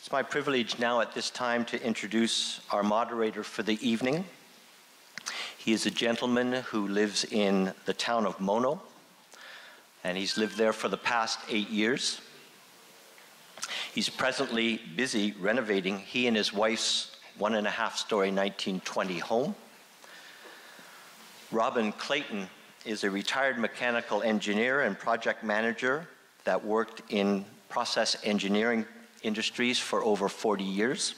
It's my privilege now at this time to introduce our moderator for the evening. He is a gentleman who lives in the town of Mono, and he's lived there for the past 8 years. He's presently busy renovating he and his wife's 1.5-story 1920 home. Robin Clayton is a retired mechanical engineer and project manager that worked in process engineering industries for over 40 years.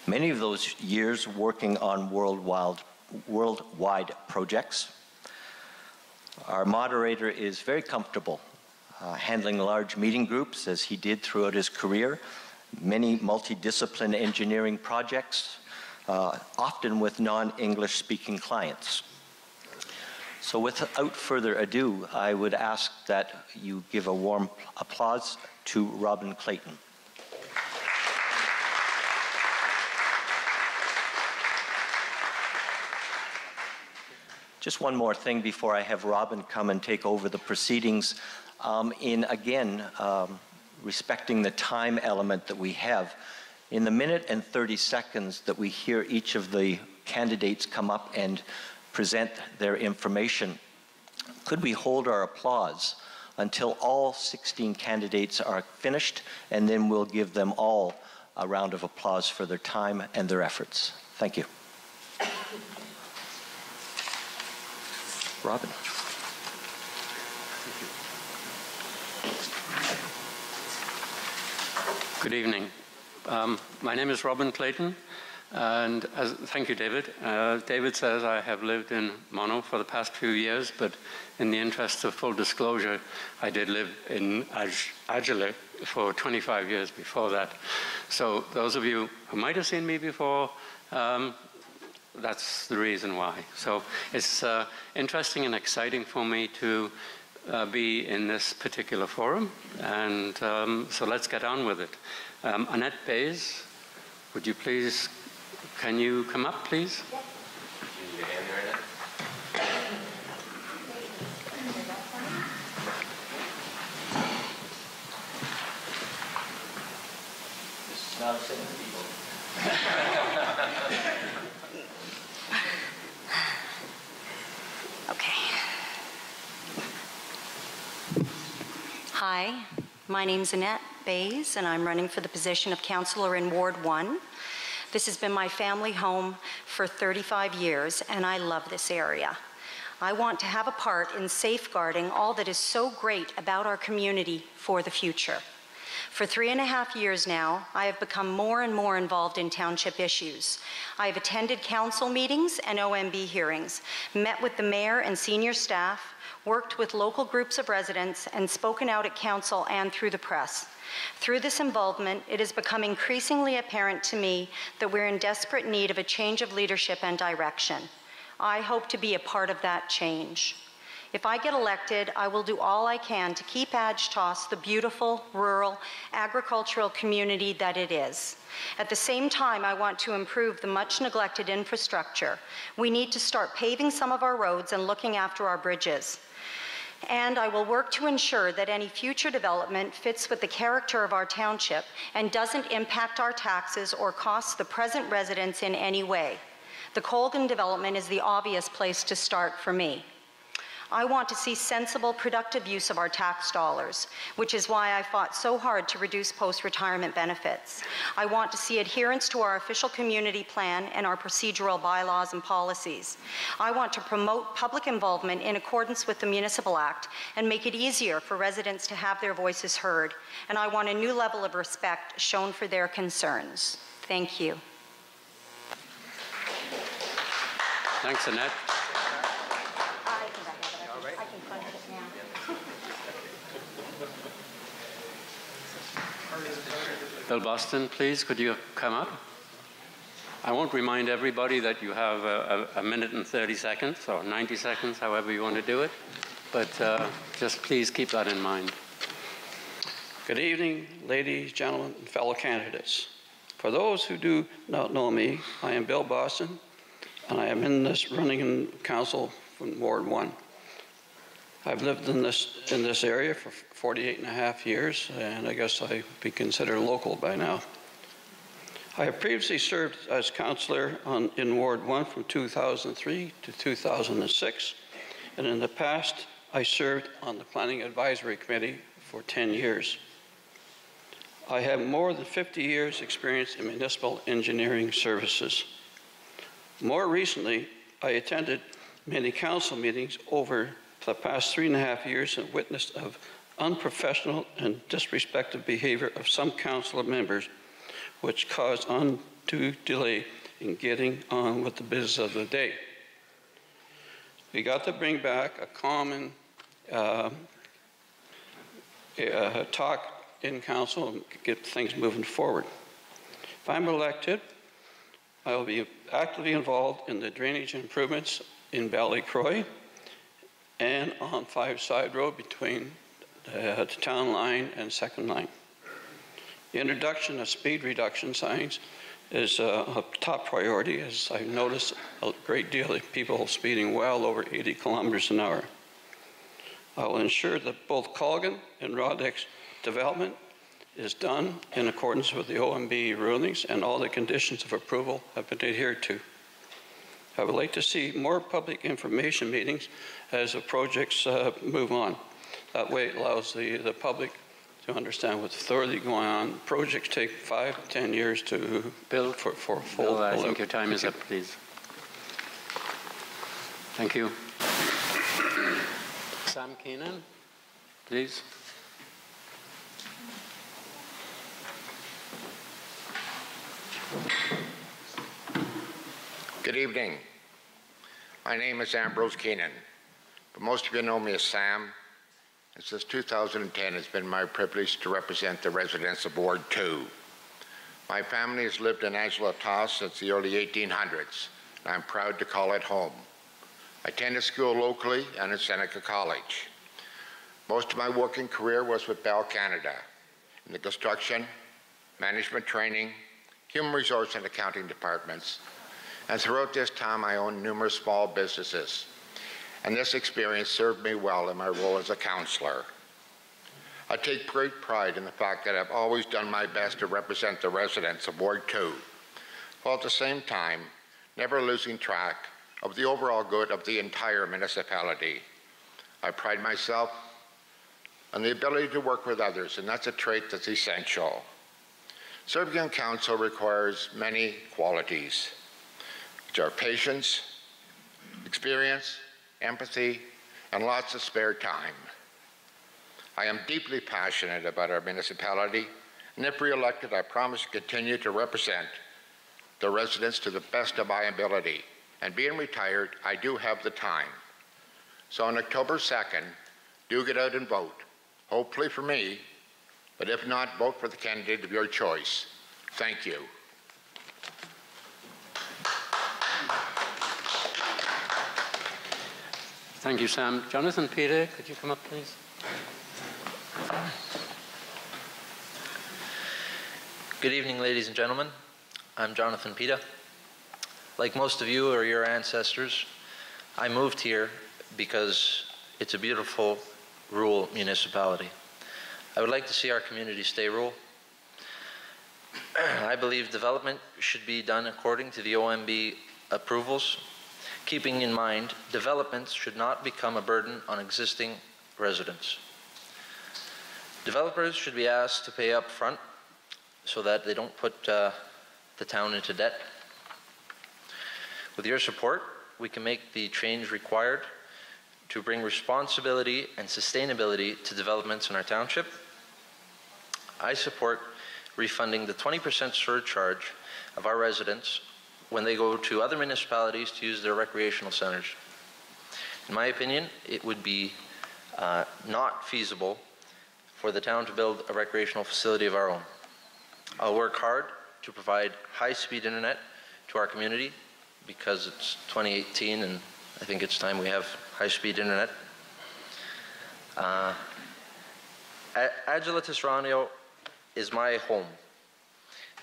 Many of those years working on worldwide projects. Our moderator is very comfortable handling large meeting groups, as he did throughout his career, many multidiscipline engineering projects, often with non-English speaking clients. So without further ado, I would ask that you give a warm applause to Robin Clayton. Just one more thing before I have Robin come and take over the proceedings. Respecting the time element that we have, in the minute and 30 seconds that we hear each of the candidates come up and present their information, could we hold our applause until all 16 candidates are finished, and then we'll give them all a round of applause for their time and their efforts. Thank you. Robin. Good evening. My name is Robin Clayton, and thank you, David. David says I have lived in Mono for the past few years, but in the interest of full disclosure, I did live in Adjala for 25 years before that. So those of you who might have seen me before, that's the reason why. So it's interesting and exciting for me to be in this particular forum, and so let's get on with it. Annette Bays, would you please, can you come up, please? Yep. Use your hand there, Annette. This is not a set of people. Okay. Hi, my name's Annette Bays, and I'm running for the position of councillor in Ward 1. This has been my family home for 35 years, and I love this area. I want to have a part in safeguarding all that is so great about our community for the future. For 3.5 years now, I have become more and more involved in township issues. I have attended council meetings and OMB hearings, met with the mayor and senior staff, worked with local groups of residents, and spoken out at council and through the press. Through this involvement, it has become increasingly apparent to me that we're in desperate need of a change of leadership and direction. I hope to be a part of that change. If I get elected, I will do all I can to keep Adjala-Tos the beautiful, rural, agricultural community that it is. At the same time, I want to improve the much neglected infrastructure. We need to start paving some of our roads and looking after our bridges. And I will work to ensure that any future development fits with the character of our township and doesn't impact our taxes or cost the present residents in any way. The Colgan development is the obvious place to start for me. I want to see sensible, productive use of our tax dollars, which is why I fought so hard to reduce post-retirement benefits. I want to see adherence to our official community plan and our procedural bylaws and policies. I want to promote public involvement in accordance with the Municipal Act and make it easier for residents to have their voices heard. And I want a new level of respect shown for their concerns. Thank you. Thanks, Annette. Bill Boston, please, could you come up? I won't remind everybody that you have a minute and 30 seconds, or 90 seconds, however you want to do it, but just please keep that in mind. Good evening, ladies, gentlemen, and fellow candidates. For those who do not know me, I am Bill Boston, and I am in this running in council from Ward 1. I've lived in this area for 48 and a half years, and I guess I'd be considered local by now. I have previously served as councillor in Ward 1 from 2003 to 2006, and in the past I served on the Planning Advisory Committee for 10 years. I have more than 50 years experience in municipal engineering services. More recently, I attended many council meetings over the past 3.5 years and witnessed of unprofessional and disrespectful behavior of some council members, which caused undue delay in getting on with the business of the day. We got to bring back a common talk in council and get things moving forward. If I'm elected, I will be actively involved in the drainage improvements in Ballycroy and on 5 Side Road between the town line and second line. The introduction of speed reduction signs is a top priority, as I've noticed a great deal of people speeding well over 80 kilometers an hour. I will ensure that both Colgan and Roddick's development is done in accordance with the OMB rulings and all the conditions of approval have been adhered to. I would like to see more public information meetings as the projects move on. That way it allows the public to understand what's thoroughly going on. Projects take 5 to 10 years to build for full. Bill, I think your time is up, please. Thank you. Sam Keenan, please. Good evening. My name is Ambrose Keenan, but most of you know me as Sam. And since 2010, it's been my privilege to represent the residents of Ward 2. My family has lived in Adjala-Tosorontio since the early 1800s, and I'm proud to call it home. I attended school locally and at Seneca College. Most of my working career was with Bell Canada in the construction, management training, human resource and accounting departments. And throughout this time, I owned numerous small businesses. And this experience served me well in my role as a councillor. I take great pride in the fact that I've always done my best to represent the residents of Ward 2, while at the same time, never losing track of the overall good of the entire municipality. I pride myself on the ability to work with others, and that's a trait that's essential. Serving on council requires many qualities, which are patience, experience, empathy, and lots of spare time. I am deeply passionate about our municipality, and if re-elected, I promise to continue to represent the residents to the best of my ability. And being retired, I do have the time. So on October 2nd, do get out and vote, hopefully for me, but if not, vote for the candidate of your choice. Thank you. Thank you, Sam. Jonathan Peter, could you come up, please? Good evening, ladies and gentlemen. I'm Jonathan Peter. Like most of you or your ancestors, I moved here because it's a beautiful rural municipality. I would like to see our community stay rural. I believe development should be done according to the OMB approvals, keeping in mind developments should not become a burden on existing residents. Developers should be asked to pay up front so that they don't put the town into debt. With your support, we can make the change required to bring responsibility and sustainability to developments in our township. I support refunding the 20% surcharge of our residents when they go to other municipalities to use their recreational centers. In my opinion, it would be not feasible for the town to build a recreational facility of our own. I'll work hard to provide high-speed internet to our community because it's 2018 and I think it's time we have high-speed internet. Adjala-Tosorontio is my home,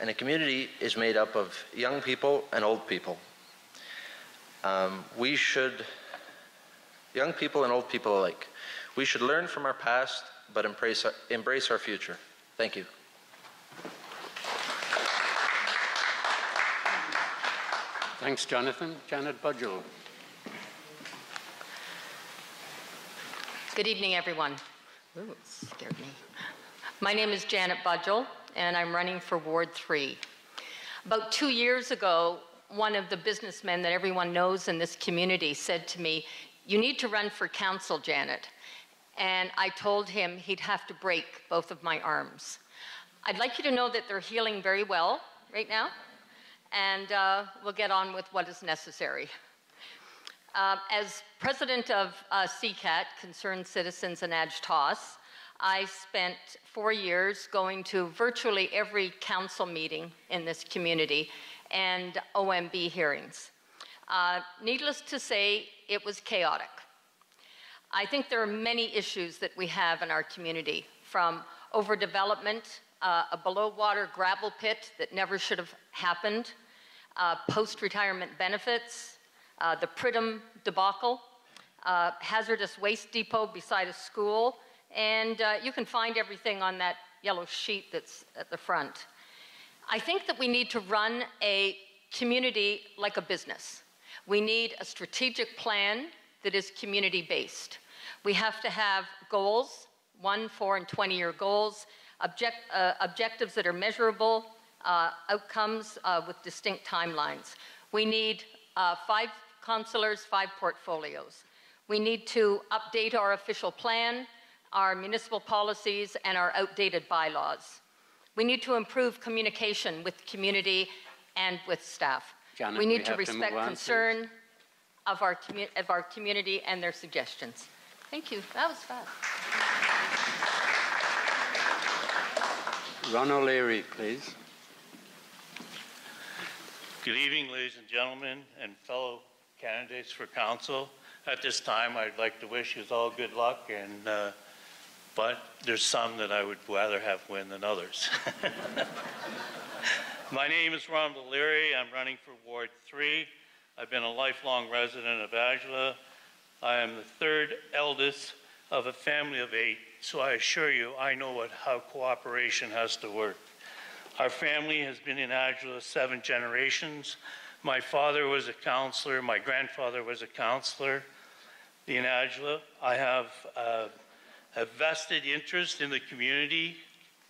and a community is made up of young people and old people. Young people and old people alike, We should learn from our past, but embrace our future. Thank you. Thanks, Jonathan. Janet Budgell. Good evening, everyone. Ooh, it scared me. My name is Janet Budgell, and I'm running for Ward 3. About 2 years ago, one of the businessmen that everyone knows in this community said to me, "You need to run for council, Janet." And I told him he'd have to break both of my arms. I'd like you to know that they're healing very well right now, and we'll get on with what is necessary. As president of CCAT, Concerned Citizens and Adjala-Tosorontio, I spent 4 years going to virtually every council meeting in this community and OMB hearings. Needless to say, it was chaotic. I think there are many issues that we have in our community, from overdevelopment, a below-water gravel pit that never should have happened, post-retirement benefits, the Pridham debacle, hazardous waste depot beside a school, and you can find everything on that yellow sheet that's at the front. I think that we need to run a community like a business. We need a strategic plan that is community-based. We have to have goals, 1, 4, and 20-year goals, objectives that are measurable, outcomes with distinct timelines. We need 5 councillors, 5 portfolios. We need to update our official plan, our municipal policies, and our outdated bylaws. We need to improve communication with the community and with staff. Janet, we need to respect concern of our community and their suggestions. Thank you. That was fast. Ron O'Leary, please. Good evening, ladies and gentlemen, and fellow candidates for council. At this time, I'd like to wish you all good luck, and but there's some that I would rather have win than others. My name is Ron O'Leary. I'm running for Ward 3. I've been a lifelong resident of Adjala. I am the 3rd eldest of a family of 8, so I assure you I know how cooperation has to work. Our family has been in Adjala 7 generations. My father was a councillor. My grandfather was a councillor in Adjala. I have a vested interest in the community.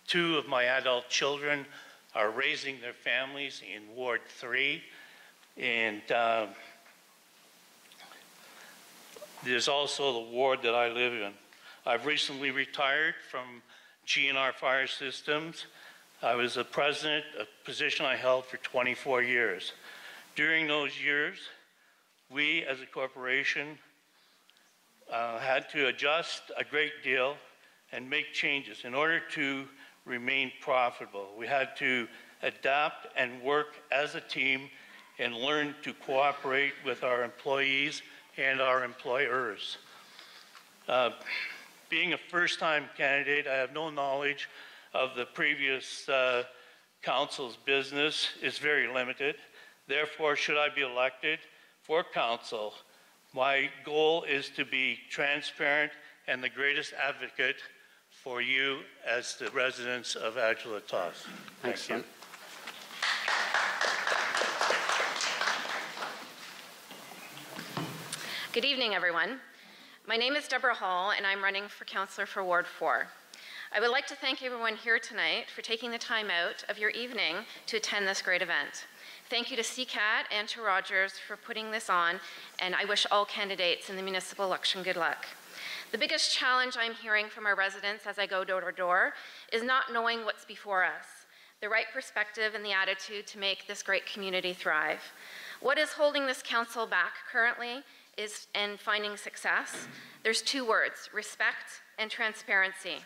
2 of my adult children are raising their families in Ward 3. And there's also the ward that I live in. I've recently retired from GNR Fire Systems. I was the president, a position I held for 24 years. During those years, we as a corporation had to adjust a great deal and make changes in order to remain profitable. We had to adapt and work as a team and learn to cooperate with our employees and our employers. Being a first-time candidate, I have no knowledge of the previous council's business. Is very limited. Therefore, should I be elected for council, my goal is to be transparent and the greatest advocate for you as the residents of Adjala-Tosorontio. Thank you. Good evening, everyone. My name is Deborah Hall, and I'm running for councillor for Ward 4. I would like to thank everyone here tonight for taking the time out of your evening to attend this great event. Thank you to CCAT and to Rogers for putting this on, and I wish all candidates in the municipal election good luck. The biggest challenge I'm hearing from our residents as I go door to door is not knowing what's before us, the right perspective and the attitude to make this great community thrive. What is holding this council back currently is in finding success. There's 2 words: respect and transparency.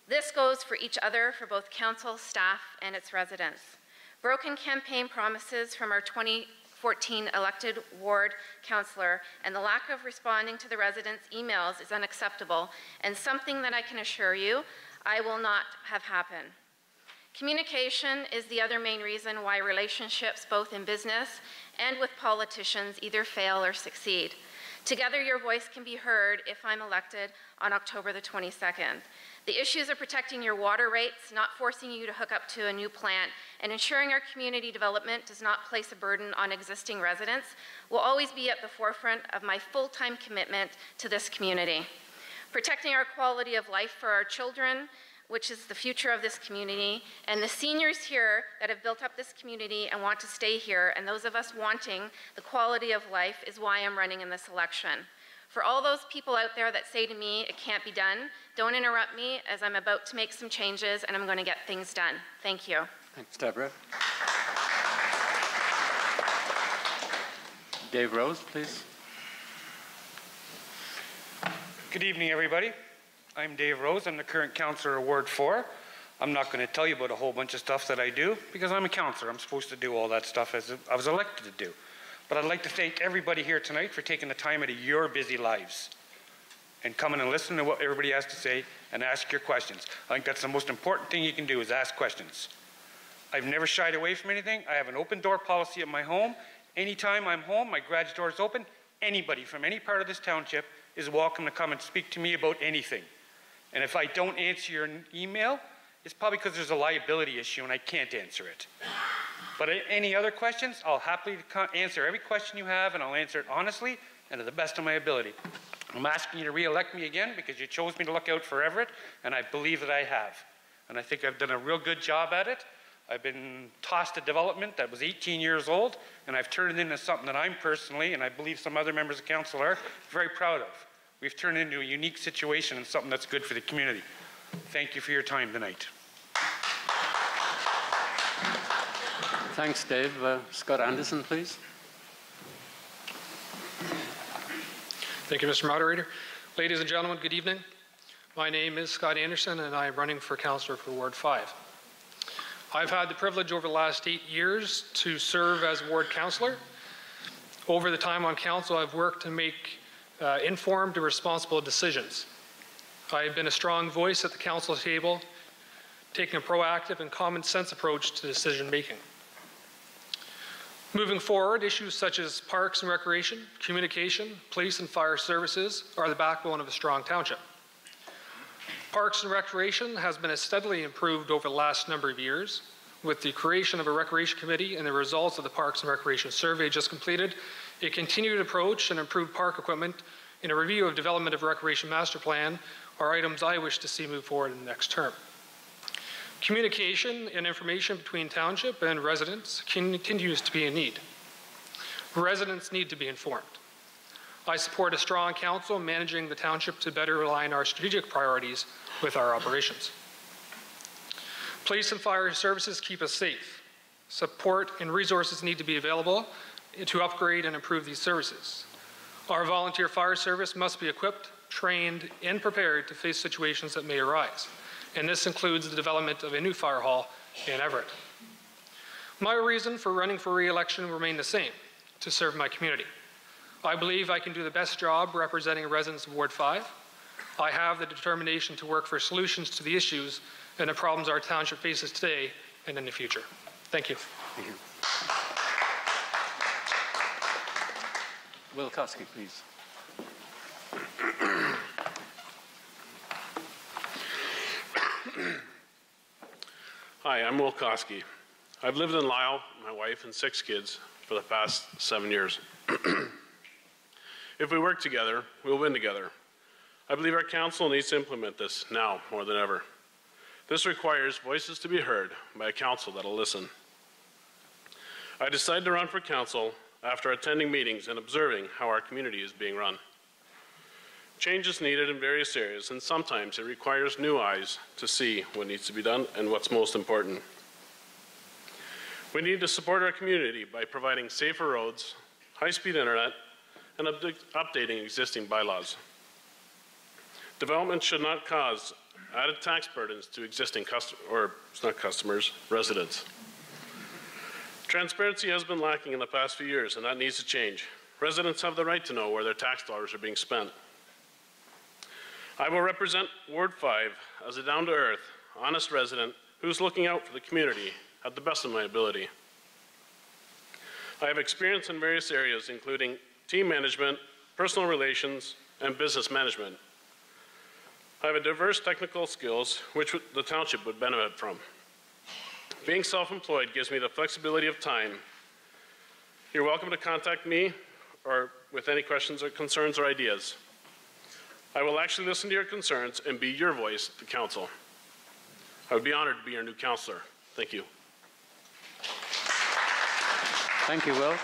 This goes for each other, for both council, staff, and its residents. Broken campaign promises from our 2014 elected ward councillor and the lack of responding to the residents' emails is unacceptable, and something that I can assure you I will not have happen. Communication is the other main reason why relationships both in business and with politicians either fail or succeed. Together, your voice can be heard if I'm elected on October the 22nd. The issues of protecting your water rates, not forcing you to hook up to a new plant, and ensuring our community development does not place a burden on existing residents will always be at the forefront of my full-time commitment to this community. Protecting our quality of life for our children, which is the future of this community, and the seniors here that have built up this community and want to stay here, and those of us wanting the quality of life, is why I'm running in this election. For all those people out there that say to me, it can't be done, don't interrupt me as I'm about to make some changes and I'm going to get things done. Thank you. Thanks, Deborah. Dave Rose, please. Good evening, everybody. I'm Dave Rose. I'm the current councillor of Ward 4. I'm not going to tell you about a whole bunch of stuff that I do because I'm a councillor. I'm supposed to do all that stuff as I was elected to do. But I'd like to thank everybody here tonight for taking the time out of your busy lives and coming and listening to what everybody has to say and ask your questions. I think that's the most important thing you can do is ask questions. I've never shied away from anything. I have an open door policy at my home. Anytime I'm home, my garage door is open. Anybody from any part of this township is welcome to come and speak to me about anything. And if I don't answer your email, it's probably because there's a liability issue and I can't answer it. But any other questions, I'll happily answer every question you have, and I'll answer it honestly and to the best of my ability. I'm asking you to re-elect me again because you chose me to look out for Everett, and I believe that I have. And I think I've done a real good job at it. I've been tossed a development that was 18 years old, and I've turned it into something that I'm personally, and I believe some other members of council are, very proud of. We've turned it into a unique situation and something that's good for the community. Thank you for your time tonight. Thanks, Dave. Scott Anderson, please. Thank you, Mr. Moderator. Ladies and gentlemen, good evening. My name is Scott Anderson, and I am running for councillor for Ward 5. I've had the privilege over the last 8 years to serve as ward councillor. Over the time on council, I've worked to make informed and responsible decisions. I have been a strong voice at the council table, taking a proactive and common sense approach to decision making. Moving forward, issues such as parks and recreation, communication, police and fire services are the backbone of a strong township. Parks and recreation has been steadily improved over the last number of years. With the creation of a recreation committee and the results of the Parks and Recreation Survey just completed, a continued approach and improved park equipment and a review of development of recreation master plan are items I wish to see move forward in the next term. Communication and information between township and residents continues to be a need. Residents need to be informed. I support a strong council managing the township to better align our strategic priorities with our operations. Police and fire services keep us safe. Support and resources need to be available to upgrade and improve these services. Our volunteer fire service must be equipped, trained, and prepared to face situations that may arise. And this includes the development of a new fire hall in Everett. My reason for running for re-election will remain the same, to serve my community. I believe I can do the best job representing residents of Ward 5. I have the determination to work for solutions to the issues and the problems our township faces today and in the future. Thank you. Thank you. Will Koski, please. Hi, I'm Will Koski. I've lived in Lisle, my wife, and 6 kids for the past 7 years. If we work together, we'll win together. I believe our council needs to implement this now more than ever. This requires voices to be heard by a council that'll listen. I decided to run for council after attending meetings and observing how our community is being run. Change is needed in various areas, and sometimes it requires new eyes to see what needs to be done and what's most important. We need to support our community by providing safer roads, high-speed internet, and updating existing bylaws. Development should not cause added tax burdens to existing residents. Transparency has been lacking in the past few years, and that needs to change. Residents have the right to know where their tax dollars are being spent. I will represent Ward 5 as a down-to-earth, honest resident who's looking out for the community at the best of my ability. I have experience in various areas, including team management, personal relations, and business management. I have a diverse technical skills which the township would benefit from. Being self-employed gives me the flexibility of time. You're welcome to contact me or with any questions or concerns or ideas. I will actually listen to your concerns and be your voice at the council. I would be honored to be your new councillor. Thank you. Thank you, Will.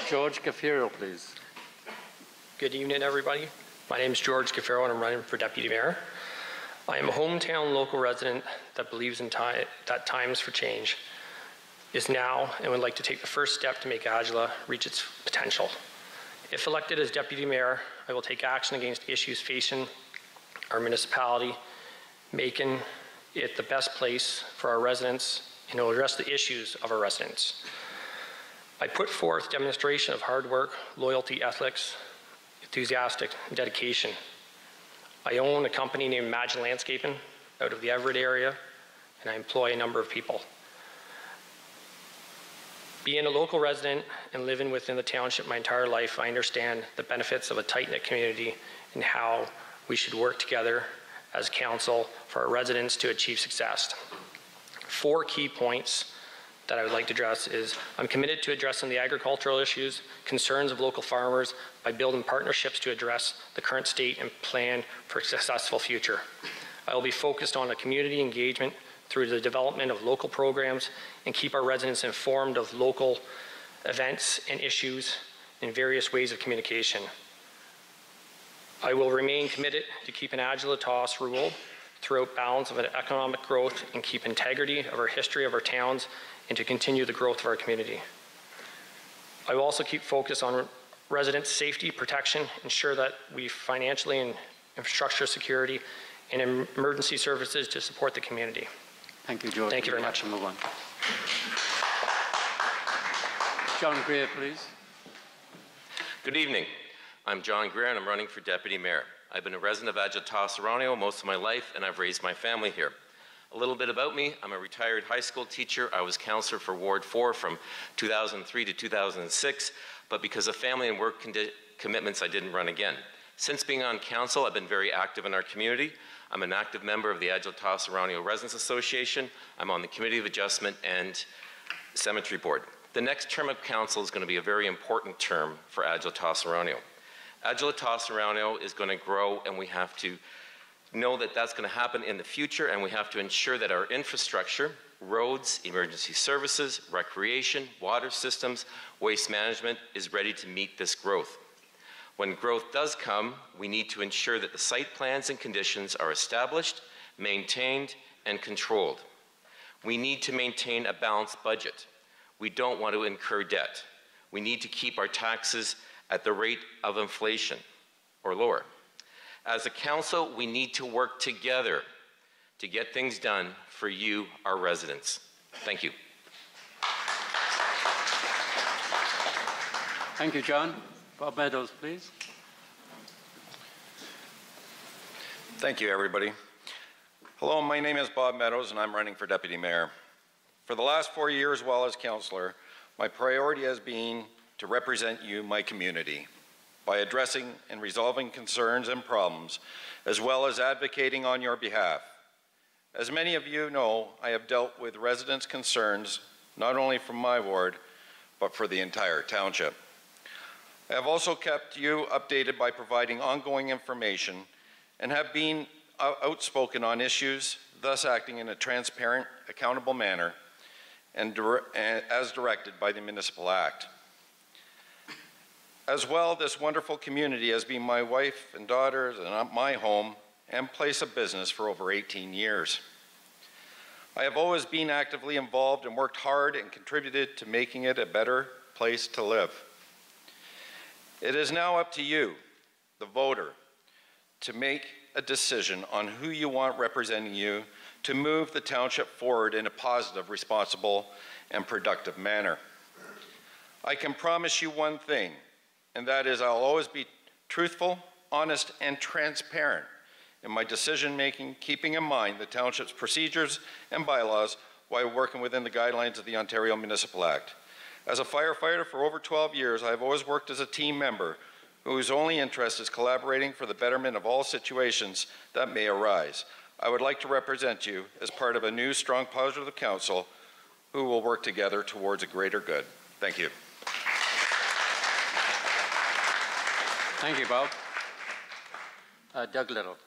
George Gaffiro, please. Good evening, everybody. My name is George Gaffiro, and I'm running for Deputy Mayor. I am a hometown local resident that believes in that times for change is now and would like to take the first step to make Adjala reach its potential. If elected as Deputy Mayor, I will take action against issues facing our municipality, making it the best place for our residents and will address the issues of our residents. I put forth demonstration of hard work, loyalty, ethics, enthusiastic, and dedication. I own a company named Imagine Landscaping out of the Everett area, and I employ a number of people. Being a local resident and living within the township my entire life, I understand the benefits of a tight-knit community and how we should work together as council for our residents to achieve success. 4 key points that I would like to address is I'm committed to addressing the agricultural issues, concerns of local farmers by building partnerships to address the current state and plan for a successful future. I will be focused on a community engagement through the development of local programs and keep our residents informed of local events and issues in various ways of communication. I will remain committed to keeping Adjala-Tos ruled throughout balance of an economic growth and keep integrity of our history of our towns and to continue the growth of our community. I will also keep focus on resident safety, protection, ensure that we financially and infrastructure security and emergency services to support the community. Thank you, George. Thank you very much. Move on. John Greer, please. Good evening. I'm John Greer, and I'm running for Deputy Mayor. I've been a resident of Adjala-Tosorontio most of my life, and I've raised my family here. A little bit about me, I'm a retired high school teacher. I was councillor for Ward 4 from 2003 to 2006, but because of family and work commitments, I didn't run again. Since being on council, I've been very active in our community. I'm an active member of the Adjala-Tosorontio Residents Association. I'm on the Committee of Adjustment and Cemetery Board. The next term of council is going to be a very important term for Adjala-Tosorontio. Adjala-Tosorontio is going to grow, and we have to know that that's going to happen in the future, and we have to ensure that our infrastructure, roads, emergency services, recreation, water systems, waste management is ready to meet this growth. When growth does come, we need to ensure that the site plans and conditions are established, maintained, and controlled. We need to maintain a balanced budget. We don't want to incur debt. We need to keep our taxes at the rate of inflation or lower. As a council, we need to work together to get things done for you, our residents. Thank you. Thank you, John. Bob Meadows, please. Thank you, everybody. Hello, my name is Bob Meadows, and I'm running for Deputy Mayor. For the last 4 years while as councillor, my priority has been to represent you, my community, by addressing and resolving concerns and problems, as well as advocating on your behalf. As many of you know, I have dealt with residents' concerns, not only from my ward, but for the entire township. I have also kept you updated by providing ongoing information and have been outspoken on issues, thus acting in a transparent, accountable manner and as directed by the Municipal Act. As well, this wonderful community has been my wife and daughters and my home and place of business for over 18 years. I have always been actively involved and worked hard and contributed to making it a better place to live. It is now up to you, the voter, to make a decision on who you want representing you to move the township forward in a positive, responsible, and productive manner. I can promise you one thing, and that is I'll always be truthful, honest, and transparent in my decision-making, keeping in mind the township's procedures and bylaws while working within the guidelines of the Ontario Municipal Act. As a firefighter for over 12 years, I have always worked as a team member whose only interest is collaborating for the betterment of all situations that may arise. I would like to represent you as part of a new, strong, positive council who will work together towards a greater good. Thank you. Thank you, Bob. Doug Little.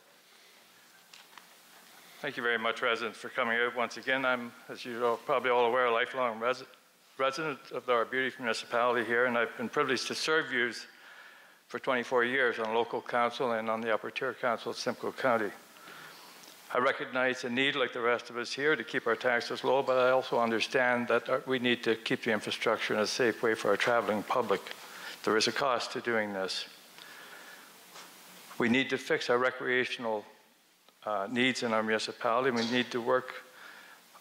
Thank you very much, residents, for coming out once again. I'm, as you're probably all aware, a lifelong resident of our beautiful municipality here, and I've been privileged to serve you for 24 years on local council and on the upper tier council of Simcoe County. I recognize the need, like the rest of us here, to keep our taxes low, but I also understand that we need to keep the infrastructure in a safe way for our traveling public. There is a cost to doing this. We need to fix our recreational needs in our municipality. We need to work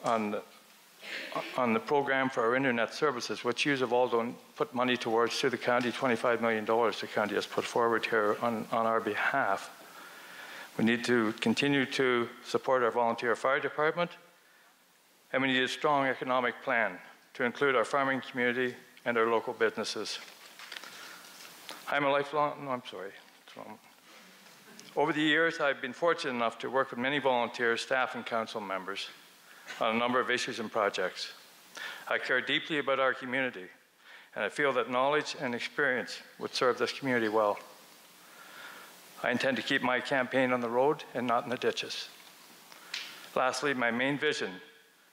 on the program for our internet services, which you have all put money towards to the county. $25 million the county has put forward here on our behalf. We need to continue to support our volunteer fire department, and we need a strong economic plan to include our farming community and our local businesses. Over the years, I've been fortunate enough to work with many volunteers, staff, and council members on a number of issues and projects. I care deeply about our community, and I feel that knowledge and experience would serve this community well. I intend to keep my campaign on the road and not in the ditches. Lastly, my main vision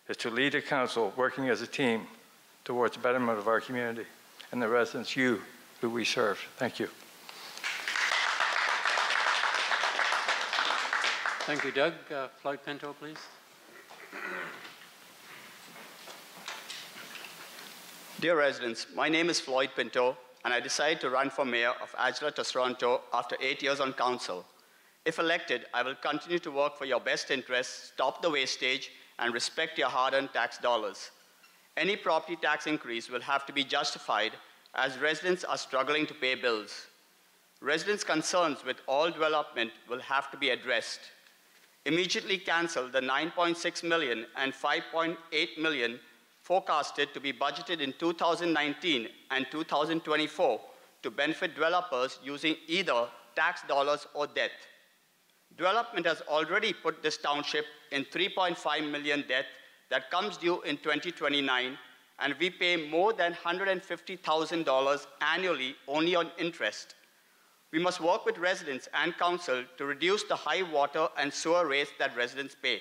is to lead a council working as a team towards the betterment of our community and the residents, who we serve. Thank you. Thank you, Doug. Floyd Pinto, please. Dear residents, my name is Floyd Pinto, and I decided to run for mayor of Adjala-Tosorontio after 8 years on council. If elected, I will continue to work for your best interests, stop the wastage, and respect your hard-earned tax dollars. Any property tax increase will have to be justified, as residents are struggling to pay bills. Residents' concerns with all development will have to be addressed. Immediately cancel the $9.6 million and $5.8 million forecasted to be budgeted in 2019 and 2024 to benefit developers using either tax dollars or debt. Development has already put this township in $3.5 million debt that comes due in 2029, and we pay more than $150,000 annually only on interest. We must work with residents and council to reduce the high water and sewer rates that residents pay.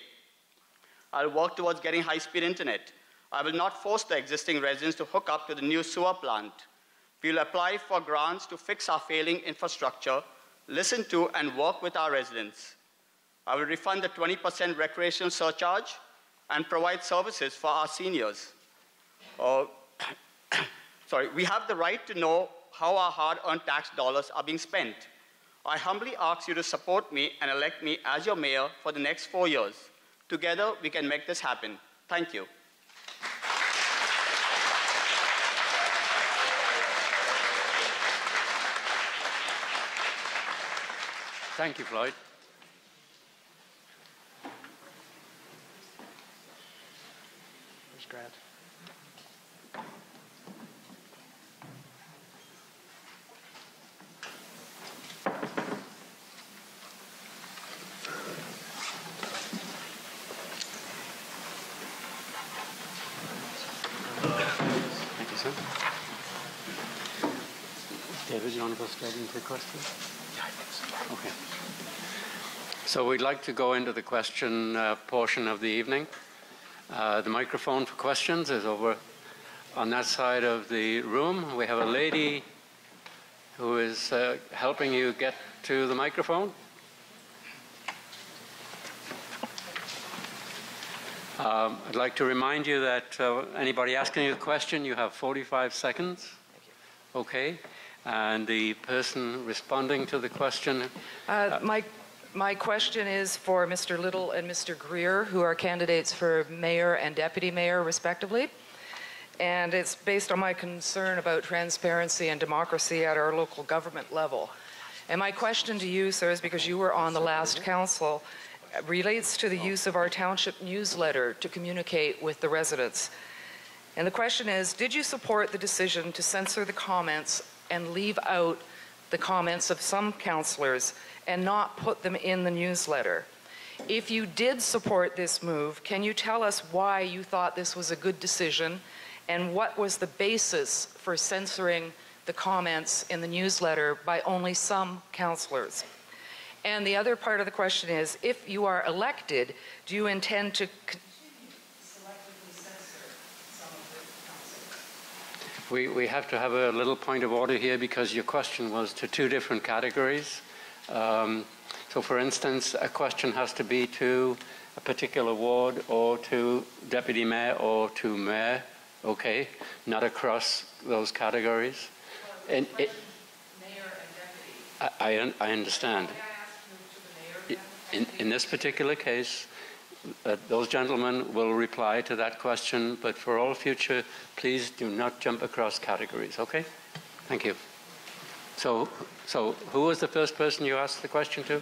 I'll work towards getting high-speed internet. I will not force the existing residents to hook up to the new sewer plant. We'll apply for grants to fix our failing infrastructure, listen to and work with our residents. I will refund the 20% recreational surcharge and provide services for our seniors. We have the right to know how our hard-earned tax dollars are being spent. I humbly ask you to support me and elect me as your mayor for the next 4 years. Together, we can make this happen. Thank you. Thank you, Floyd. Where's Grant? Thank you, sir. David, you want to go straight into the question? Yeah, I think so. Okay. So we'd like to go into the question portion of the evening. The microphone for questions is over on that side of the room. We have a lady who is helping you get to the microphone. I'd like to remind you that anybody asking you a question, you have 45 seconds. Okay. And the person responding to the question. My question is for Mr. Little and Mr. Greer, who are candidates for mayor and deputy mayor, respectively. And it's based on my concern about transparency and democracy at our local government level. And my question to you, sir, is because you were on the last council, relates to the use of our township newsletter to communicate with the residents. And the question is, did you support the decision to censor the comments and leave out the comments of some councillors and not put them in the newsletter? If you did support this move, can you tell us why you thought this was a good decision and what was the basis for censoring the comments in the newsletter by only some councillors? And the other part of the question is, if you are elected, do you intend to selectively censor some of the councillors? We have to have a little point of order here because your question was to two different categories. So for instance, a question has to be to a particular ward or to deputy mayor or to mayor, okay, not across those categories. And it, mayor and deputy. I understand. In this particular case, those gentlemen will reply to that question, but for all future, please do not jump across categories, okay? Thank you. So who was the first person you asked the question to? Mr.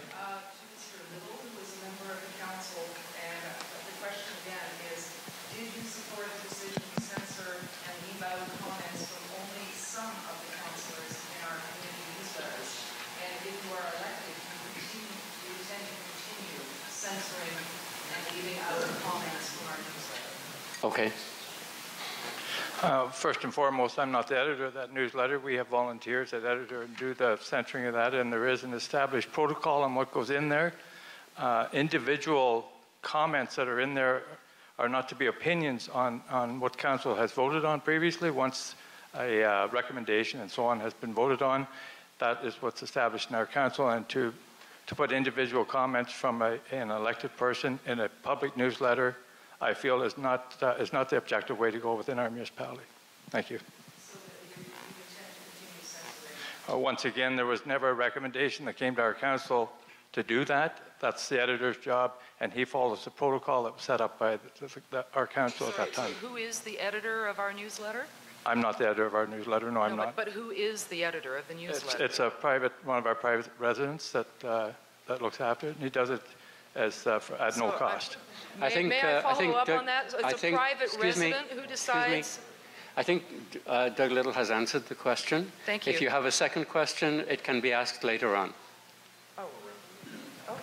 Little, who is a member of the council, and the question again is, did you support the decision to censor and leave out comments from only some of the councillors in our community newsletters? And if you are elected, do you intend to continue censoring and leaving out comments from our newsletter? Okay. First and foremost, I'm not the editor of that newsletter. We have volunteers that editor and do the censoring of that, and there is an established protocol on what goes in there. Individual comments that are in there are not to be opinions on what council has voted on previously. Once a recommendation and so on has been voted on, that is what's established in our council, and to put individual comments from an elected person in a public newsletter, I feel is not the objective way to go within our municipality. Thank you. So that you intend to continue censoring? Once again, there was never a recommendation that came to our council to do that. That's the editor's job, and he follows the protocol that was set up by our council at that time. So who is the editor of our newsletter? I'm not the editor of our newsletter. No, I'm not. But who is the editor of the newsletter? It's one of our private residents that looks after it, and he does it at no cost. May I follow up on that? It's a private resident who decides. I think Doug Little has answered the question. Thank you. If you have a second question, it can be asked later on. Oh. Okay.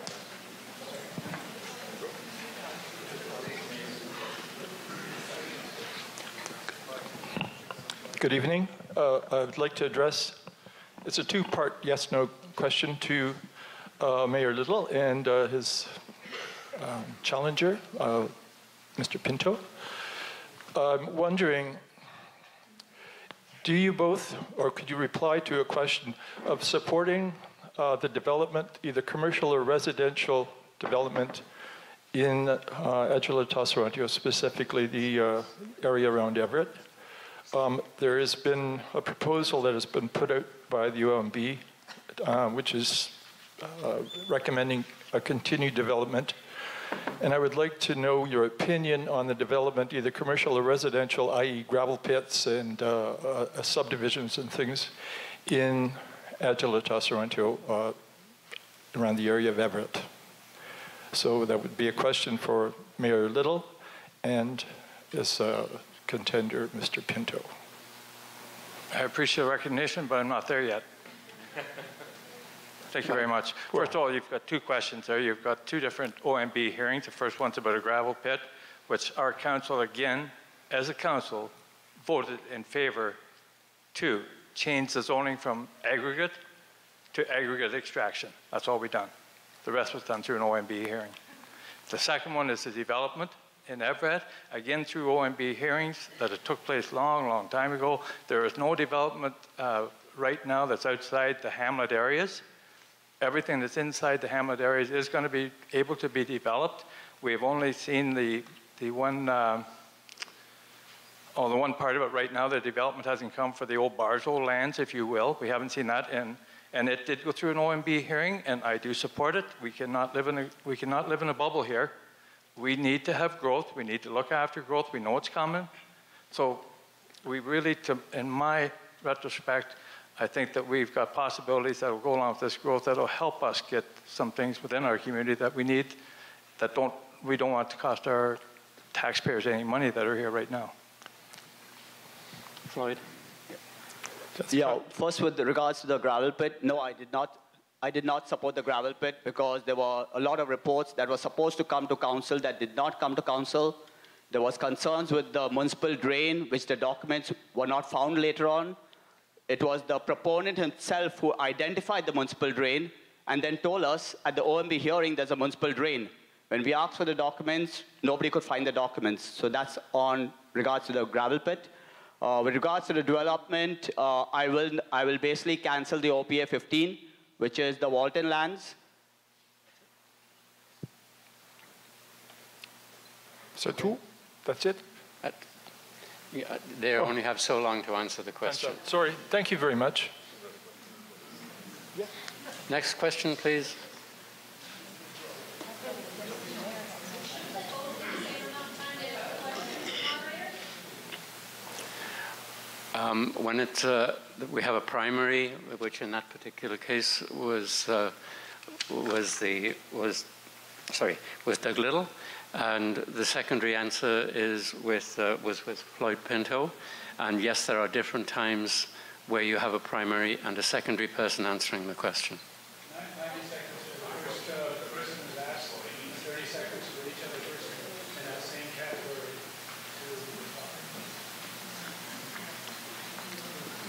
Good evening. I would like to address, it's a two-part yes-no question to Mayor Little and his challenger, Mr. Pinto. I'm wondering, do you both, or could you reply to a question of supporting the development, either commercial or residential development in Adjala-Tosorontio, specifically the area around Everett? There has been a proposal that has been put out by the UMB, which is recommending a continued development. And I would like to know your opinion on the development, either commercial or residential, i.e. gravel pits and subdivisions and things in Adjala-Tosorontio around the area of Everett. So that would be a question for Mayor Little and this contender, Mr. Pinto. I appreciate the recognition, but I'm not there yet. Thank you very much. First of all, you've got two questions there. You've got two different OMB hearings. The first one's about a gravel pit, which our council, again, as a council, voted in favor to change the zoning from aggregate to aggregate extraction. That's all we've done. The rest was done through an OMB hearing. The second one is the development in Everett, again through OMB hearings that it took place long time ago. There is no development right now that's outside the hamlet areas. Everything that's inside the hamlet areas is going to be able to be developed. We've only seen the one part of it right now. The development hasn't come for the old Barzo lands, if you will. We haven't seen that, and it did go through an OMB hearing, and I do support it. We cannot live in a bubble here. We need to have growth. We need to look after growth. We know it's coming. So we really, in my retrospect, I think that we've got possibilities that will go along with this growth that will help us get some things within our community that we need, that we don't want to cost our taxpayers any money that are here right now. Floyd? Yeah, first with regards to the gravel pit, no, I did not. I did not support the gravel pit because there were a lot of reports that were supposed to come to council that did not come to council. There was concerns with the municipal drain, which the documents were not found later on. It was the proponent himself who identified the municipal drain and then told us at the OMB hearing there's a municipal drain. When we asked for the documents, nobody could find the documents. So that's on regards to the gravel pit. With regards to the development, I will basically cancel the OPA 15, which is the Walton lands. So two? That's it? They only have so long to answer the question. Sorry. Thank you very much. Next question, please. When we have a primary, which in that particular case was Doug Little, and the secondary answer was with Floyd Pinto. And yes, there are different times where you have a primary and a secondary person answering the question. 90 seconds for the first person who's asked, 30 seconds for each other person in that same category.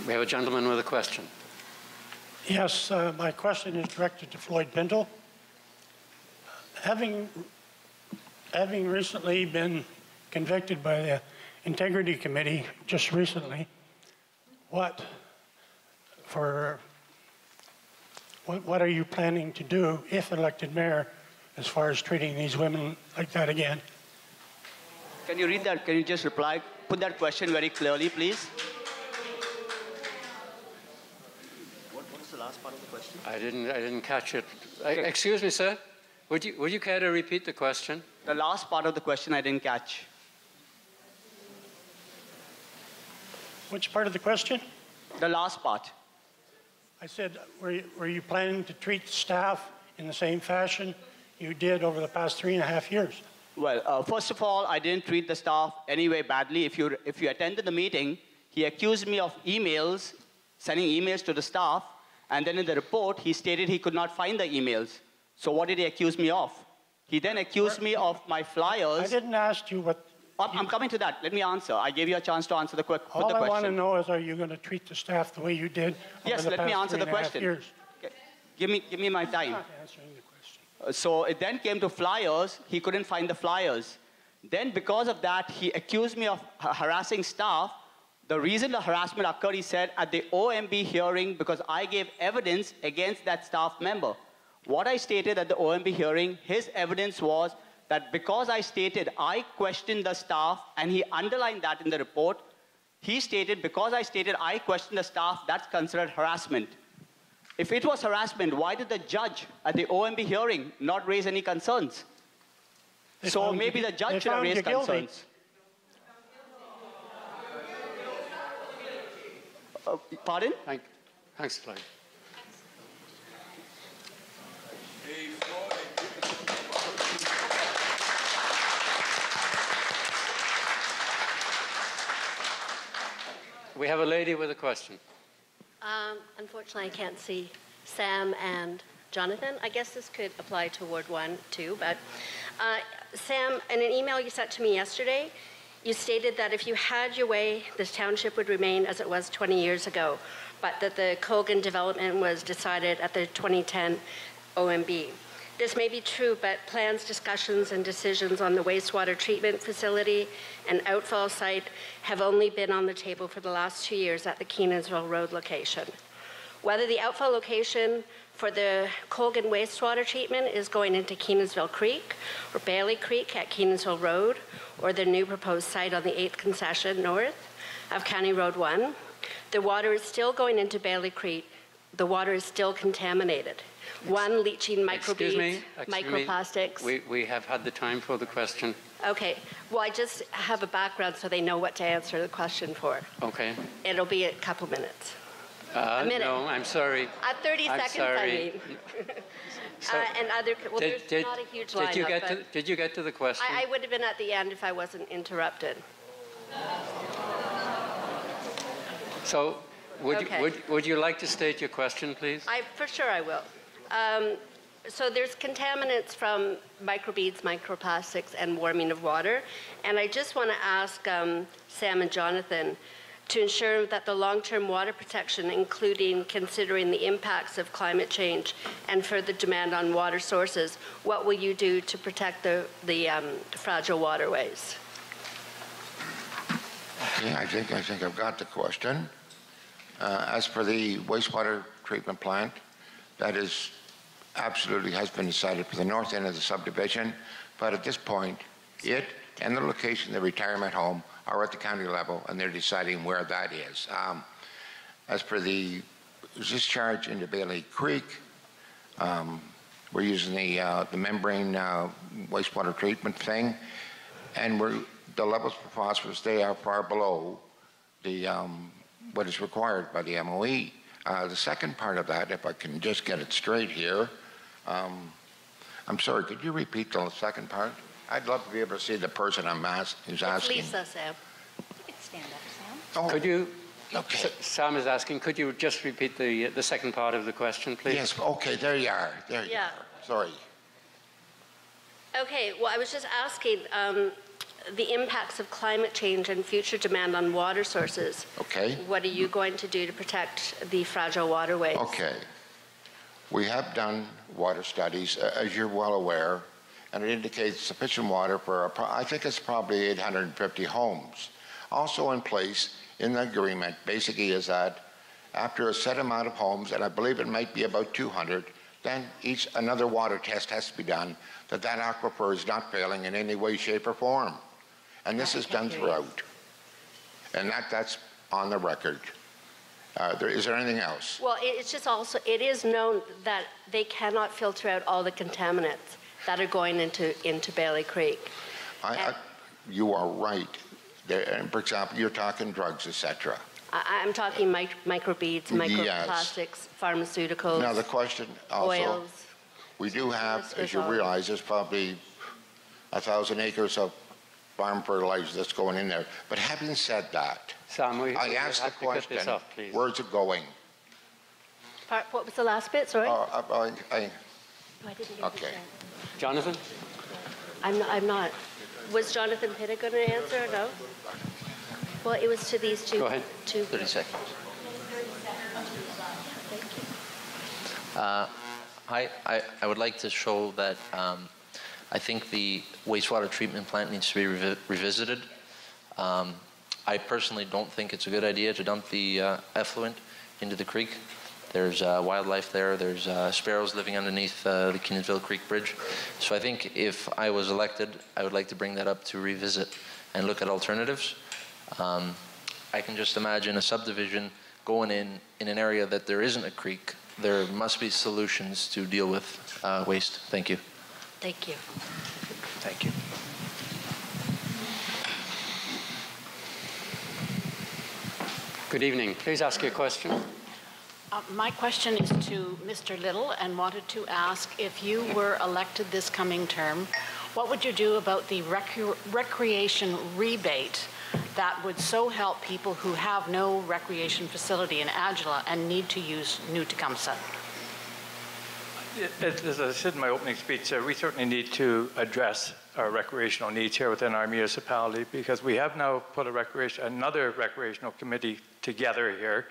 We have a gentleman with a question. Yes, my question is directed to Floyd Pinto. Having recently been convicted by the Integrity Committee just recently, what are you planning to do if elected mayor as far as treating these women like that again? Can you read that? Can you just reply? Put that question very clearly, please. What's the last part of the question? I didn't catch it. Excuse me, sir. Would you care to repeat the question? The last part of the question I didn't catch. Which part of the question? The last part. I said, were you planning to treat staff in the same fashion you did over the past 3.5 years? Well, first of all, I didn't treat the staff anyway badly. If you attended the meeting, he accused me of emails, sending emails to the staff, and then in the report, he stated he could not find the emails. So what did he accuse me of? He then accused me of my flyers. I didn't ask you what... I'm coming to that. Let me answer. I gave you a chance to answer the question. All I want to know is, are you going to treat the staff the way you did yes, over the let me past answer the 3.5 question. years? Give me my time. I'm not answering the question. So it then came to flyers. He couldn't find the flyers. Then because of that, he accused me of harassing staff. The reason the harassment occurred, he said, at the OMB hearing, because I gave evidence against that staff member. What I stated at the OMB hearing, his evidence was that because I stated I questioned the staff, and he underlined that in the report, he stated because I stated I questioned the staff, that's considered harassment. If it was harassment, why did the judge at the OMB hearing not raise any concerns? So maybe the judge should have raised concerns. Pardon? Thanks, Floyd. We have a lady with a question. Unfortunately, I can't see Sam and Jonathan. I guess this could apply to Ward 1 too, but Sam, in an email you sent to me yesterday, you stated that if you had your way, this township would remain as it was 20 years ago, but that the Colgan development was decided at the 2010 OMB. This may be true, but plans, discussions, and decisions on the wastewater treatment facility and outfall site have only been on the table for the last 2 years at the Kenansville Road location. Whether the outfall location for the Colgan wastewater treatment is going into Kenansville Creek or Bailey Creek at Kenansville Road, or the new proposed site on the 8th concession north of County Road 1, the water is still going into Bailey Creek. The water is still contaminated. One, leaching microbeads, microplastics. We have had the time for the question. Okay. Well, I just have a background so they know what to answer the question for. Okay. It'll be a couple minutes. A minute. No, I'm sorry. 30 I'm seconds, sorry. I mean. And other, well, there's not a huge lineup. Did you get to the question? I would have been at the end if I wasn't interrupted. So Okay. would you like to state your question, please? For sure I will. So there's contaminants from microbeads, microplastics, and warming of water. And I just want to ask Sam and Jonathan to ensure that the long-term water protection, including considering the impacts of climate change and further demand on water sources, what will you do to protect the fragile waterways? Okay, I think I've got the question. As for the wastewater treatment plant, that is absolutely has been decided for the north end of the subdivision, but at this point, it and the location of the retirement home are at the county level, and they're deciding where that is. As for the discharge into Bailey Creek, we're using the membrane wastewater treatment thing, and the levels for phosphorus, they are far below the what is required by the MOE. The second part of that, if I can just get it straight here, I'm sorry, could you repeat the second part? I'd love to be able to see the person who's asking. It's Lisa, Sam. You can stand up, Sam. Oh, Could you, okay. Sam is asking, could you just repeat the second part of the question, please? Yes, okay, there you are. There you are. Sorry. Okay, well, I was just asking the impacts of climate change and future demand on water sources. Okay. What are you going to do to protect the fragile waterways? Okay. We have done water studies, as you're well aware, and it indicates sufficient water for, I think it's probably 850 homes. Also in place in the agreement basically is that after a set amount of homes, and I believe it might be about 200, then another water test has to be done that aquifer is not failing in any way, shape, or form. And this is done throughout. And that's on the record. Is there anything else? Well, it's just also, it is known that they cannot filter out all the contaminants that are going into Bailey Creek. You are right. For example, you're talking drugs, etc. I'm talking microbeads, microplastics, pharmaceuticals, Now the question also, oils. we do have, as you realize, there's probably 1,000 acres of farm fertilizer that's going in there. But having said that, Sam, I asked the question, where's it going? What was the last bit, sorry? I didn't get okay. Jonathan? I'm not. Was Jonathan Pitta going to answer or no? Well, it was to these two. Go ahead. 30 seconds. I would like to show that I think the wastewater treatment plant needs to be revisited. I personally don't think it's a good idea to dump the effluent into the creek. There's wildlife there. There's sparrows living underneath the Kenansville Creek Bridge. So I think if I was elected, I would like to bring that up to revisit and look at alternatives. I can just imagine a subdivision going in an area that there isn't a creek. There must be solutions to deal with waste. Thank you. Thank you. Thank you. Good evening. Please ask your question. My question is to Mr. Little, and wanted to ask, if you were elected this coming term, what would you do about the recreation rebate that would so help people who have no recreation facility in Adjala and need to use New Tecumseh? As I said in my opening speech, we certainly need to address our recreational needs here within our municipality, because we have now put another recreational committee together here.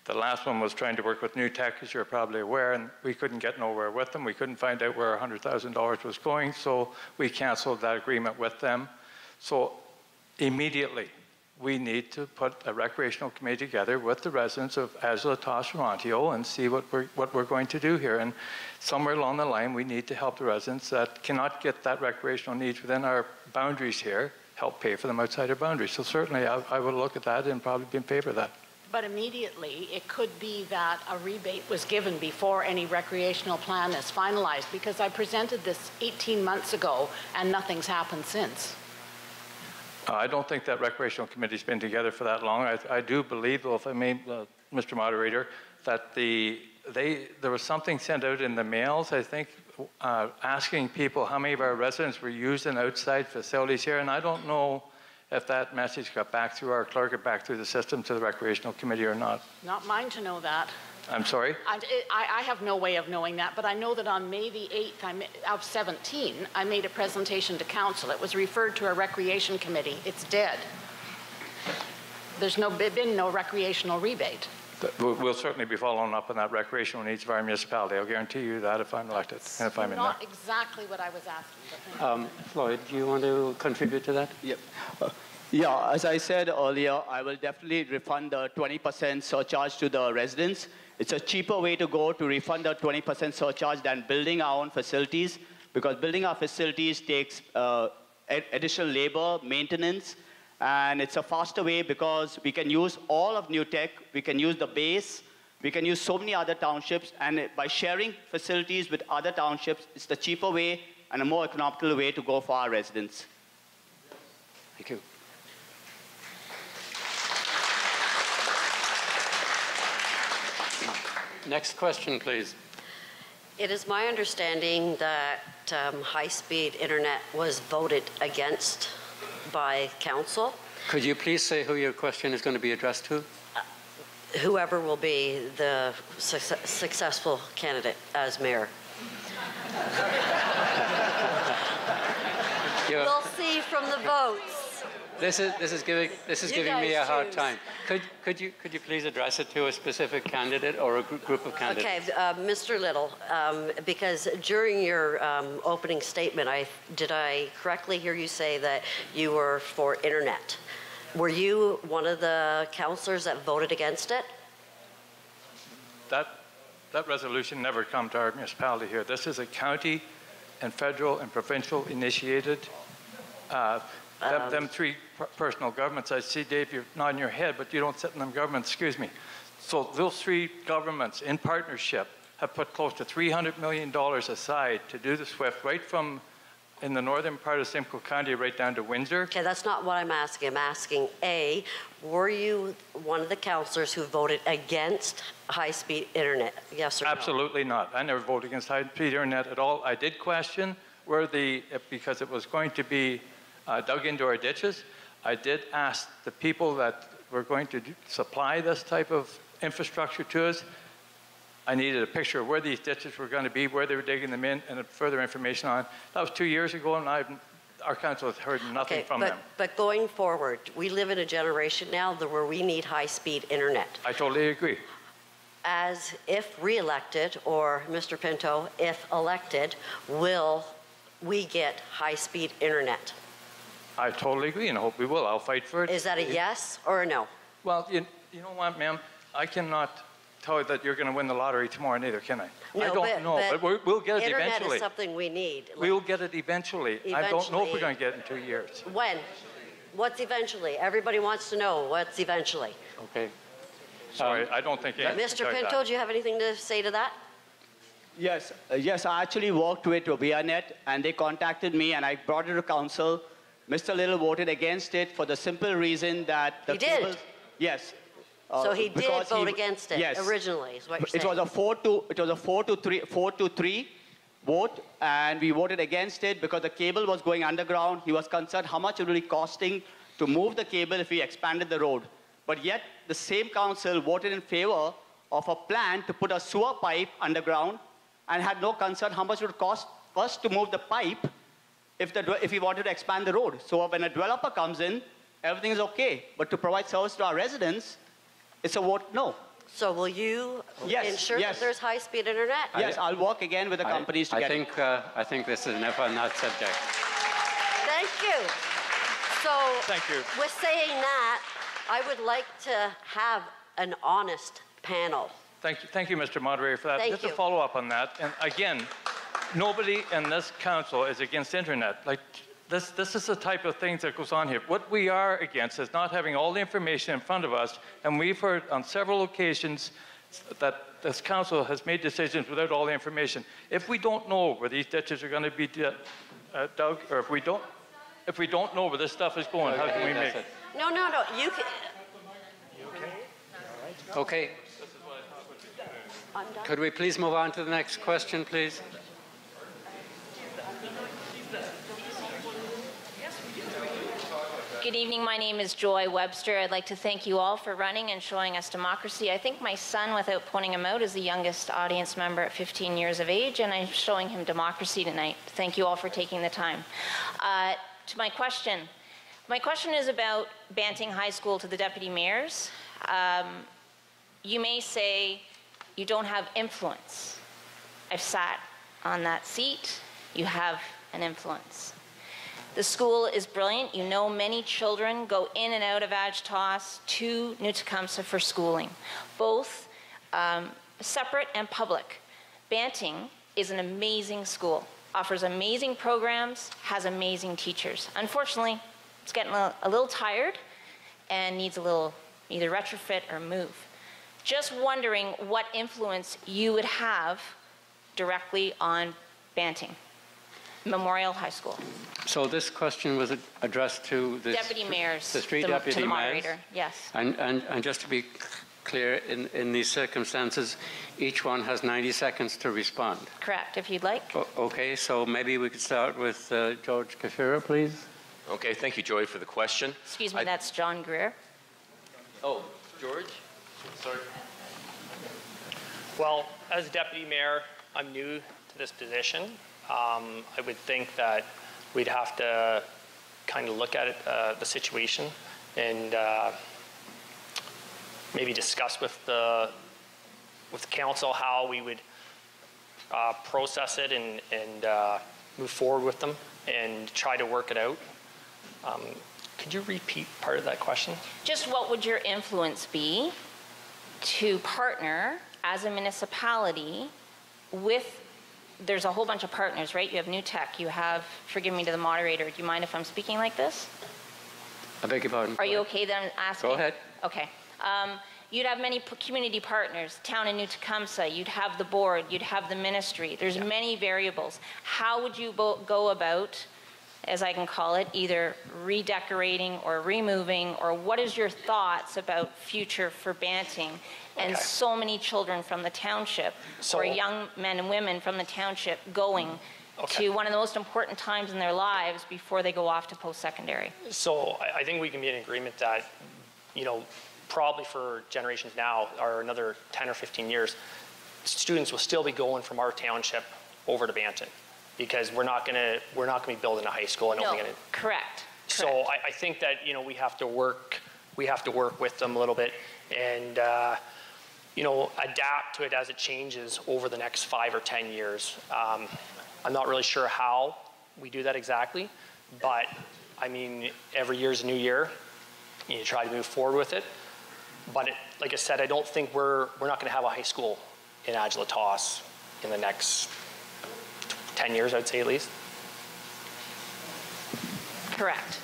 The last one was trying to work with New Tech, as you're probably aware, and we couldn't get nowhere with them. We couldn't find out where $100,000 was going, so we canceled that agreement with them. So immediately, we need to put a recreational committee together with the residents of Adjala-Tosorontio and see what we're going to do here. And somewhere along the line, we need to help the residents that cannot get that recreational needs within our boundaries here, help pay for them outside our boundaries. So certainly, I would look at that and probably be in favor of that. But immediately, it could be that a rebate was given before any recreational plan is finalized, because I presented this 18 months ago and nothing's happened since. I don't think that recreational committee's been together for that long. I do believe, though, if I may, Mr. Moderator, that there was something sent out in the mails, I think, asking people how many of our residents were using outside facilities here, and I don't know if that message got back through our clerk or back through the system to the Recreational Committee or not. Not mine to know that. I'm sorry? I have no way of knowing that, but I know that on May the 8th of 17, I made a presentation to council. It was referred to a recreation committee. It's dead. There's been no recreational rebate. We'll certainly be following up on that recreational needs of our municipality. I'll guarantee you that if I'm elected and if I'm in there. Not exactly what I was asking. Floyd, do you want to contribute to that? Yep. Yeah, as I said earlier, I will definitely refund the 20% surcharge to the residents. It's a cheaper way to go to refund the 20% surcharge than building our own facilities, because building our facilities takes additional labor, maintenance, and it's a faster way because we can use all of New Tech, we can use the base, we can use so many other townships, and by sharing facilities with other townships, it's the cheaper way and a more economical way to go for our residents. Thank you. Next question, please. It is my understanding that high-speed internet was voted against by council. Could you please say who your question is going to be addressed to? Whoever will be the successful candidate as mayor. We'll see from the votes. This is giving me a hard time. Could you please address it to a specific candidate or a group of candidates? Okay, Mr. Little, because during your opening statement, did I correctly hear you say that you were for internet? Were you one of the councillors that voted against it? That resolution never come to our municipality here. This is a county and federal and provincial initiated. Them three personal governments, I see, Dave, you're nodding your head, but you don't sit in them governments, excuse me. So those three governments in partnership have put close to $300 million aside to do the SWIFT right from in the northern part of Simcoe County right down to Windsor. Okay, that's not what I'm asking. I'm asking, A, were you one of the councillors who voted against high-speed internet, yes or no? Absolutely not. I never voted against high-speed internet at all. I did question because it was going to be dug into our ditches. I did ask the people that were going to supply this type of infrastructure to us. I needed a picture of where these ditches were going to be, where they were digging them in, and further information on. That was 2 years ago, and our council has heard nothing from them. But going forward, we live in a generation now where we need high-speed internet. I totally agree. As if re-elected, or Mr. Pinto, if elected, will we get high-speed internet? I totally agree, and I hope we will. I'll fight for it. Is that a yes or a no? Well, you know what, ma'am? I cannot tell you that you're going to win the lottery tomorrow neither, can I? No, I don't know, but we'll get it internet eventually. Internet is something we need. We'll get it eventually. I don't know if we're going to get it in 2 years. When? What's eventually? Everybody wants to know what's eventually. Okay. Sorry, I don't think... Mr. Pinto, do you have anything to say to that? Yes, yes, I actually worked with ViaNet, and they contacted me, and I brought it to council. Mr. Little voted against it for the simple reason that the cables... Yes. So he did vote against it originally, is what you're saying. It was a 4 to 3 vote, and we voted against it because the cable was going underground. He was concerned how much it would be costing to move the cable if we expanded the road. But yet, the same council voted in favor of a plan to put a sewer pipe underground and had no concern how much it would cost us to move the pipe if we wanted to expand the road. So when a developer comes in, everything is okay. But to provide service to our residents, it's a vote no. So will you ensure that there's high-speed internet? Yes, I'll work again with the companies to get it. I think this is enough on that subject. Thank you. So thank you. With saying that, I would like to have an honest panel. Thank you, Mr. Moderator, for that. Just to follow up on that, and again, nobody in this council is against internet. Like this is the type of things that goes on here. What we are against is not having all the information in front of us, and we've heard on several occasions that this council has made decisions without all the information. If we don't know where these ditches are going to be dug, or if we don't know where this stuff is going, how can we make it? No, you can... Okay. Could we please move on to the next question, please? Good evening. My name is Joy Webster. I'd like to thank you all for running and showing us democracy. I think my son, without pointing him out, is the youngest audience member at 15 years of age, and I'm showing him democracy tonight. Thank you all for taking the time. To my question. My question is about Banting High School to the deputy mayors. You may say you don't have influence. I've sat on that seat. You have an influence. The school is brilliant. You know many children go in and out of Adjala-Tos to New Tecumseh for schooling, both separate and public. Banting is an amazing school, offers amazing programs, has amazing teachers. Unfortunately, it's getting a little tired and needs a little either retrofit or move. Just wondering what influence you would have directly on Banting Memorial High School. So this question was addressed to the deputy mayors, the three to deputy the mayors. moderator. Yes. And just to be clear, in these circumstances, each one has 90 seconds to respond. Correct, if you'd like. Okay, so maybe we could start with George Kafira, please. Okay, thank you, Joy, for the question. Excuse me, that's John Greer. Oh, George? Sorry. Well, as deputy mayor, I'm new to this position. I would think that we'd have to kind of look at the situation and maybe discuss with the council how we would process it and move forward with them and try to work it out. Could you repeat part of that question? Just what would your influence be to partner as a municipality with, there's a whole bunch of partners, right? You have New Tech, you have, forgive me to the moderator, do you mind if I'm speaking like this? I beg your pardon. Are you okay then asking? Go ahead. Okay. You'd have many community partners, town in New Tecumseh, you'd have the board, you'd have the ministry. There's many variables. How would you go about, as I can call it, either redecorating or removing, or what is your thoughts about future for Banting and so many children from the township, or young men and women from the township going to one of the most important times in their lives before they go off to post-secondary? So I think we can be in agreement that, you know, probably for generations now, or another 10 or 15 years, students will still be going from our township over to Banting, because we're not going to be building a high school and opening it. Correct. So I think that, you know, we have to work with them a little bit and you know, adapt to it as it changes over the next 5 or 10 years. I'm not really sure how we do that exactly, but I mean, every year is a new year. You try to move forward with it. But like I said, I don't think we're not going to have a high school in Adjala-Tos in the next 10 years, I'd say at least. Correct.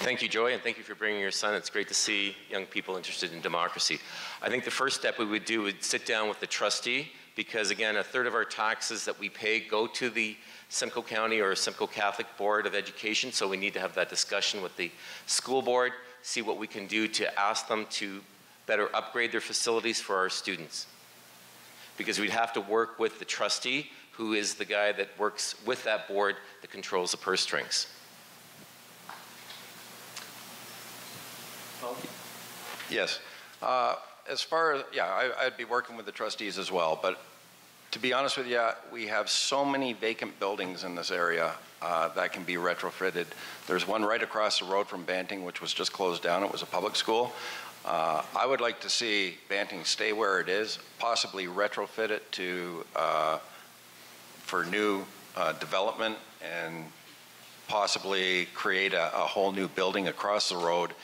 Thank you, Joy, and thank you for bringing your son. It's great to see young people interested in democracy. I think the first step we would do would sit down with the trustee, because again, 1/3 of our taxes that we pay go to the Simcoe County or Simcoe Catholic Board of Education, so we need to have that discussion with the school board, see what we can do to ask them to better upgrade their facilities for our students. Because we'd have to work with the trustee, who is the guy that works with that board that controls the purse strings. Yes. As far as, I'd be working with the trustees as well, but to be honest with you, we have so many vacant buildings in this area that can be retrofitted. There's one right across the road from Banting, which was just closed down. It was a public school. I would like to see Banting stay where it is, possibly retrofit it to for new development, and possibly create a whole new building across the road,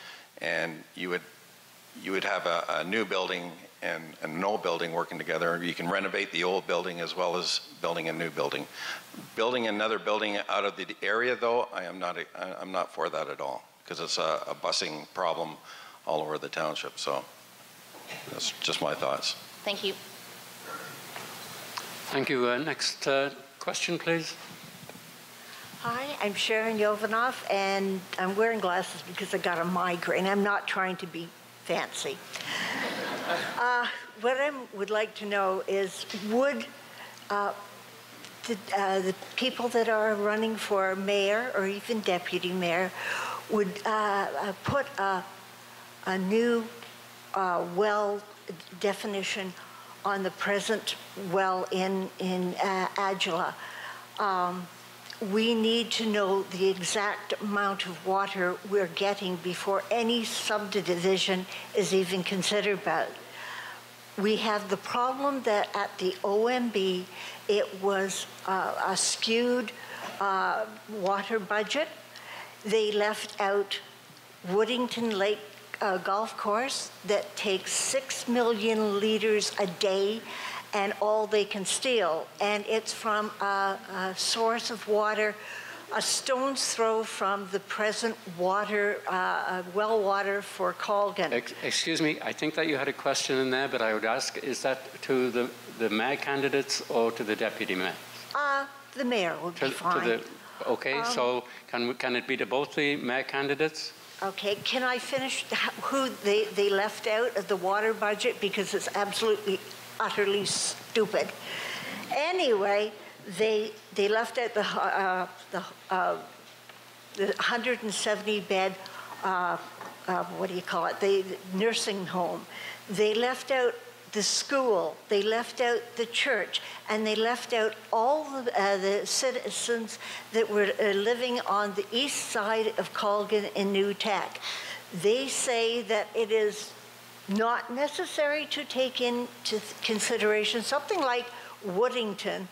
and you would have a new building and an old building working together. You can renovate the old building as well as building a new building. Building another building out of the area, though, I'm not for that at all, because it's a busing problem all over the township. So that's just my thoughts. Thank you. Thank you. Next question, please. Hi, I'm Sharon Yovanov, and I'm wearing glasses because I got a migraine. I'm not trying to be fancy. What I would like to know is, would the people that are running for mayor or even deputy mayor, would put a new well definition on the present well in Adjala. We need to know the exact amount of water we're getting before any subdivision is even considered about. We have the problem that at the OMB, it was a skewed water budget. They left out Woodington Lake Golf Course that takes 6 million liters a day, and all they can steal. And it's from a source of water a stone's throw from the present water, well water for Colgan. Excuse me, I think that you had a question in there, but I would ask, is that to the mayor candidates or to the deputy mayor? The mayor would be fine. Okay, so can it be to both the mayor candidates? Okay, can I finish who they left out of the water budget, because it's absolutely, utterly stupid. Anyway, they left out the 170-bed, what do you call it, the nursing home. They left out the school, they left out the church, and they left out all the citizens that were living on the east side of Colgan in New Tech. They say that it is not necessary to take into consideration something like Woodington,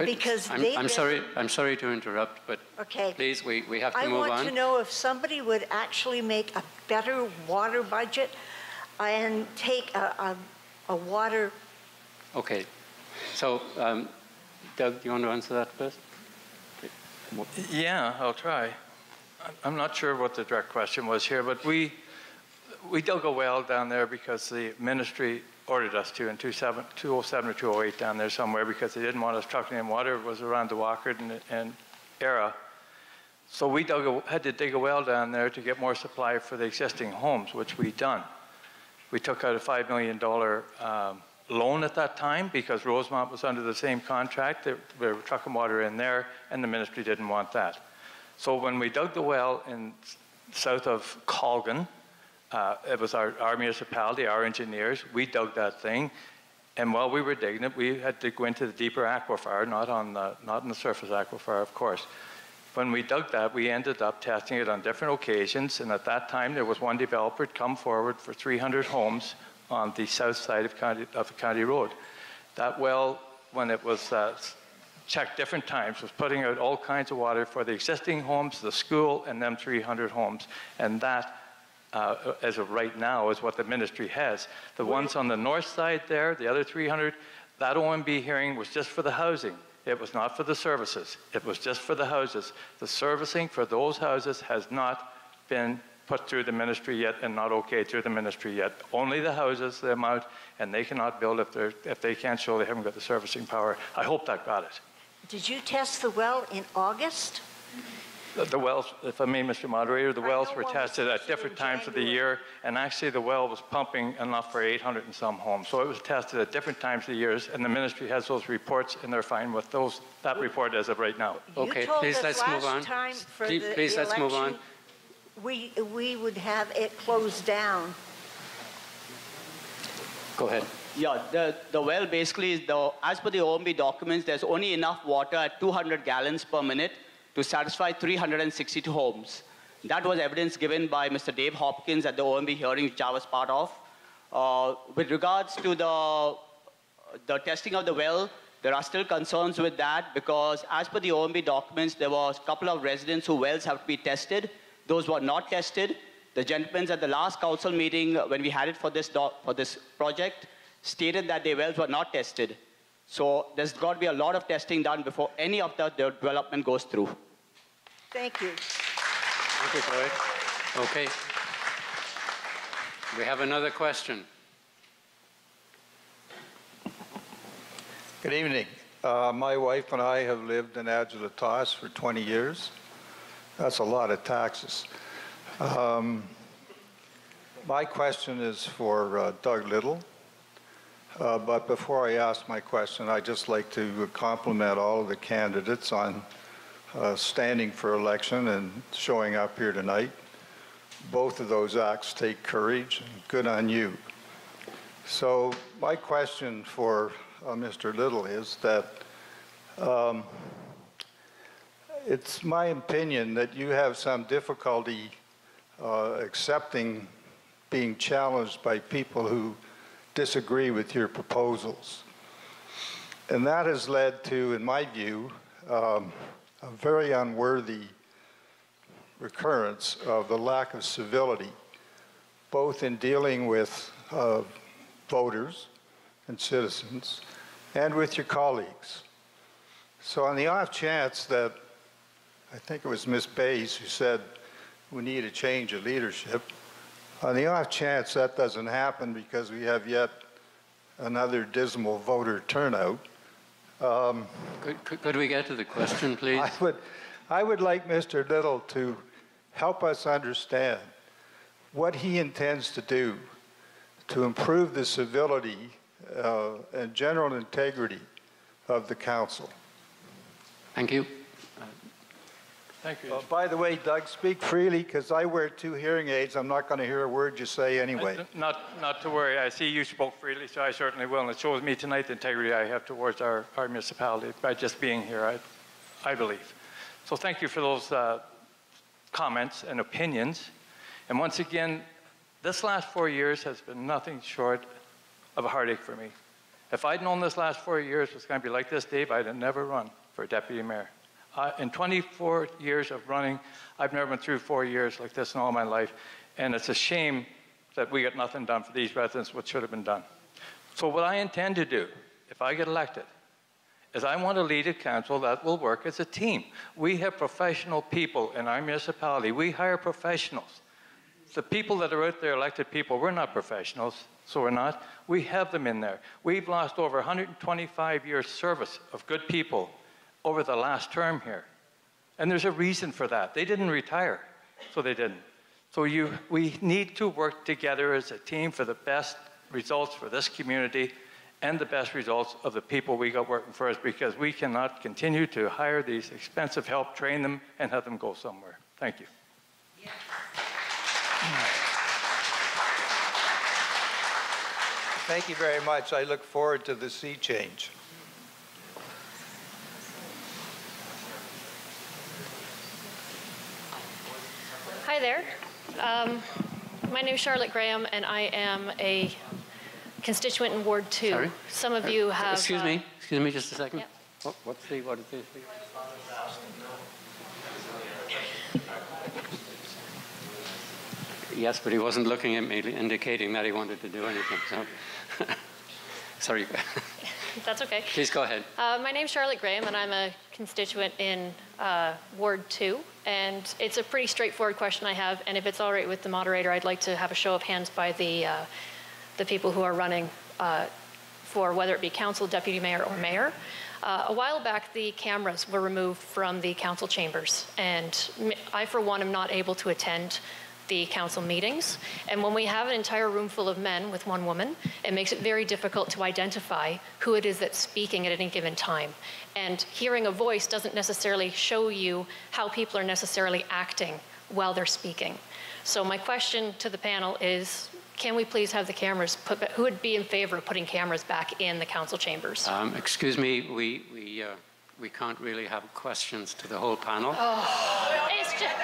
because I'm sorry to interrupt, but okay. Please, we have to move on. I want to know if somebody would actually make a better water budget and take a water. Okay, so Doug, do you want to answer that first? Yeah, I'll try. I'm not sure what the direct question was here, but we dug a well down there because the ministry ordered us to in 2007 or 2008 down there somewhere, because they didn't want us trucking in water. It was around the Walker and era. So we had to dig a well down there to get more supply for the existing homes, which we done. We took out a $5 million loan at that time because Rosemont was under the same contract. They were trucking water in there, and the ministry didn't want that. So when we dug the well in south of Colgan, it was our municipality, our engineers. We dug that thing, and while we were digging it, we had to go into the deeper aquifer, not in the surface aquifer, of course. When we dug that, we ended up testing it on different occasions, and at that time there was one developer come forward for 300 homes on the south side of the county road. That well, when it was checked different times, was putting out all kinds of water for the existing homes, the school, and them 300 homes, and that as of right now, is what the ministry has. The ones on the north side there, the other 300, that OMB hearing was just for the housing. It was not for the services. It was just for the houses. The servicing for those houses has not been put through the ministry yet and not okayed through the ministry yet. Only the houses, the amount, and they cannot build if they can't show they haven't got the servicing power. I hope that got it. Did you test the well in August? The wells, if I may, Mr. Moderator, the wells were tested at different times of the year, and actually the well was pumping enough for 800 and some homes. So it was tested at different times of the years, and the ministry has those reports, and they're fine with that report as of right now. Okay, please let's move on. Please let's move on. We would have it closed down. Go ahead. Yeah, the well basically is, as per the OMB documents, there's only enough water at 200 gallons per minute to satisfy 362 homes. That was evidence given by Mr. Dave Hopkins at the OMB hearing, which I was part of. With regards to the testing of the well, there are still concerns with that because as per the OMB documents, there was a couple of residents whose wells have to be tested. Those were not tested. The gentlemen at the last council meeting, when we had it for this project, stated that their wells were not tested. So there's got to be a lot of testing done before any of the development goes through. Thank you. Thank you, Floyd. Okay. We have another question. Good evening. My wife and I have lived in Adjala-Tos for 20 years. That's a lot of taxes. My question is for Doug Little. But before I ask my question, I'd just like to compliment all of the candidates on standing for election and showing up here tonight. Both of those acts take courage, and good on you. So my question for Mr. Little is that it's my opinion that you have some difficulty accepting being challenged by people who disagree with your proposals. And that has led to, in my view, a very unworthy recurrence of the lack of civility, both in dealing with voters and citizens and with your colleagues. So on the off chance that, I think it was Ms. Bays who said we need a change of leadership, on the off chance that doesn't happen because we have yet another dismal voter turnout. Could we get to the question, please? I would like Mr. Little to help us understand what he intends to do to improve the civility and general integrity of the council. Thank you. Thank you. By the way, Doug, speak freely, because I wear 2 hearing aids. I'm not going to hear a word you say anyway. Not to worry. I see you spoke freely, so I certainly will. And it shows me tonight the integrity I have towards our municipality by just being here, I believe. So thank you for those comments and opinions. And once again, this last 4 years has been nothing short of a heartache for me. If I'd known this last 4 years was going to be like this, Dave, I'd have never run for deputy mayor. In 24 years of running, I've never been through 4 years like this in all my life. And it's a shame that we got nothing done for these residents, what should have been done. So what I intend to do, if I get elected, is I want to lead a council that will work as a team. We have professional people in our municipality. We hire professionals. The people that are out there, elected people, we're not professionals, so we're not. We have them in there. We've lost over 125 years service of good people over the last term here. And there's a reason for that. They didn't retire, so they didn't. So we need to work together as a team for the best results for this community and the best results of the people we got working for us, because we cannot continue to hire these expensive help, train them, and have them go somewhere. Thank you. Yeah. Thank you very much. I look forward to the sea change. Hi there. My name is Charlotte Graham, and I am a constituent in Ward 2. Sorry? Some of you have... Excuse me just a second. Yeah. What is this? Yes, but he wasn't looking at me, indicating that he wanted to do anything. So, sorry. That's okay. Please go ahead. My name is Charlotte Graham, and I'm a constituent in Ward 2. And it's a pretty straightforward question I have. And if it's all right with the moderator, I'd like to have a show of hands by the people who are running for whether it be council, deputy mayor, or mayor. A while back, the cameras were removed from the council chambers. And I, for one, am not able to attend the council meetings. And when we have an entire room full of men with one woman, it makes it very difficult to identify who it is that's speaking at any given time. And hearing a voice doesn't necessarily show you how people are necessarily acting while they're speaking. So my question to the panel is, can we please have the cameras put back? Who would be in favor of putting cameras back in the council chambers? Excuse me, we can't really have questions to the whole panel. Oh, it's just...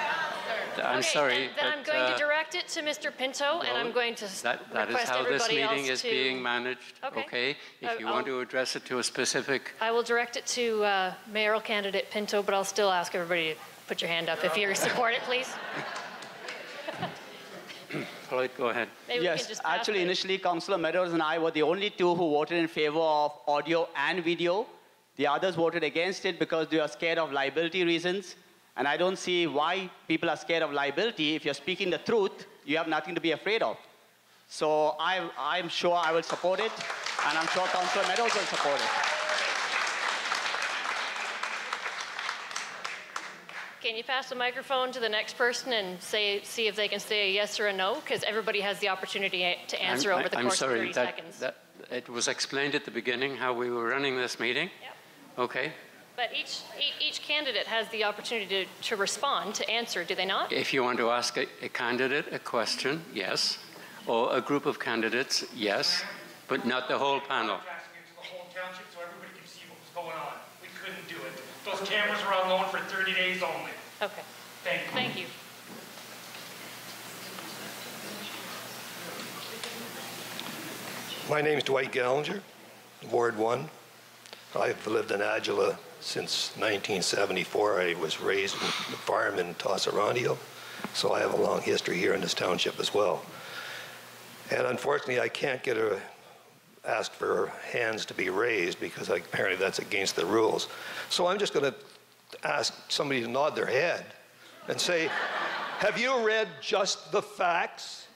I'm okay, sorry. Then I'm going to direct it to Mr. Pinto, and I'm going to that is how this meeting is being managed. Okay. If you want to address it to a specific... I will direct it to mayoral candidate Pinto, but I'll still ask everybody to put your hand up if you support it, please. Floyd, go ahead. Maybe yes, actually, initially, Councillor Meadows and I were the only two who voted in favor of audio and video. The others voted against it because they are scared of liability reasons. And I don't see why people are scared of liability. If you're speaking the truth, you have nothing to be afraid of. So I'm sure I will support it, and I'm sure Councillor Meadows will support it. Can you pass the microphone to the next person and see if they can say a yes or a no? Because everybody has the opportunity to answer over the course of 30 seconds. It was explained at the beginning how we were running this meeting. Yep. Okay. But each candidate has the opportunity to respond, to answer, do they not? If you want to ask a candidate a question, yes. Or a group of candidates, yes. But not the whole panel. The whole township so everybody can see what was going on. We couldn't do it. Those cameras were on loan for 30 days only. Okay. Thank you. Thank you. My name is Dwight Gallinger, Ward 1. I've lived in Adjala since 1974. I was raised in the farm in Tosorontio, so I have a long history here in this township as well. And unfortunately, I can't ask for hands to be raised because apparently that's against the rules. So I'm just going to ask somebody to nod their head and say, have you read Just the Facts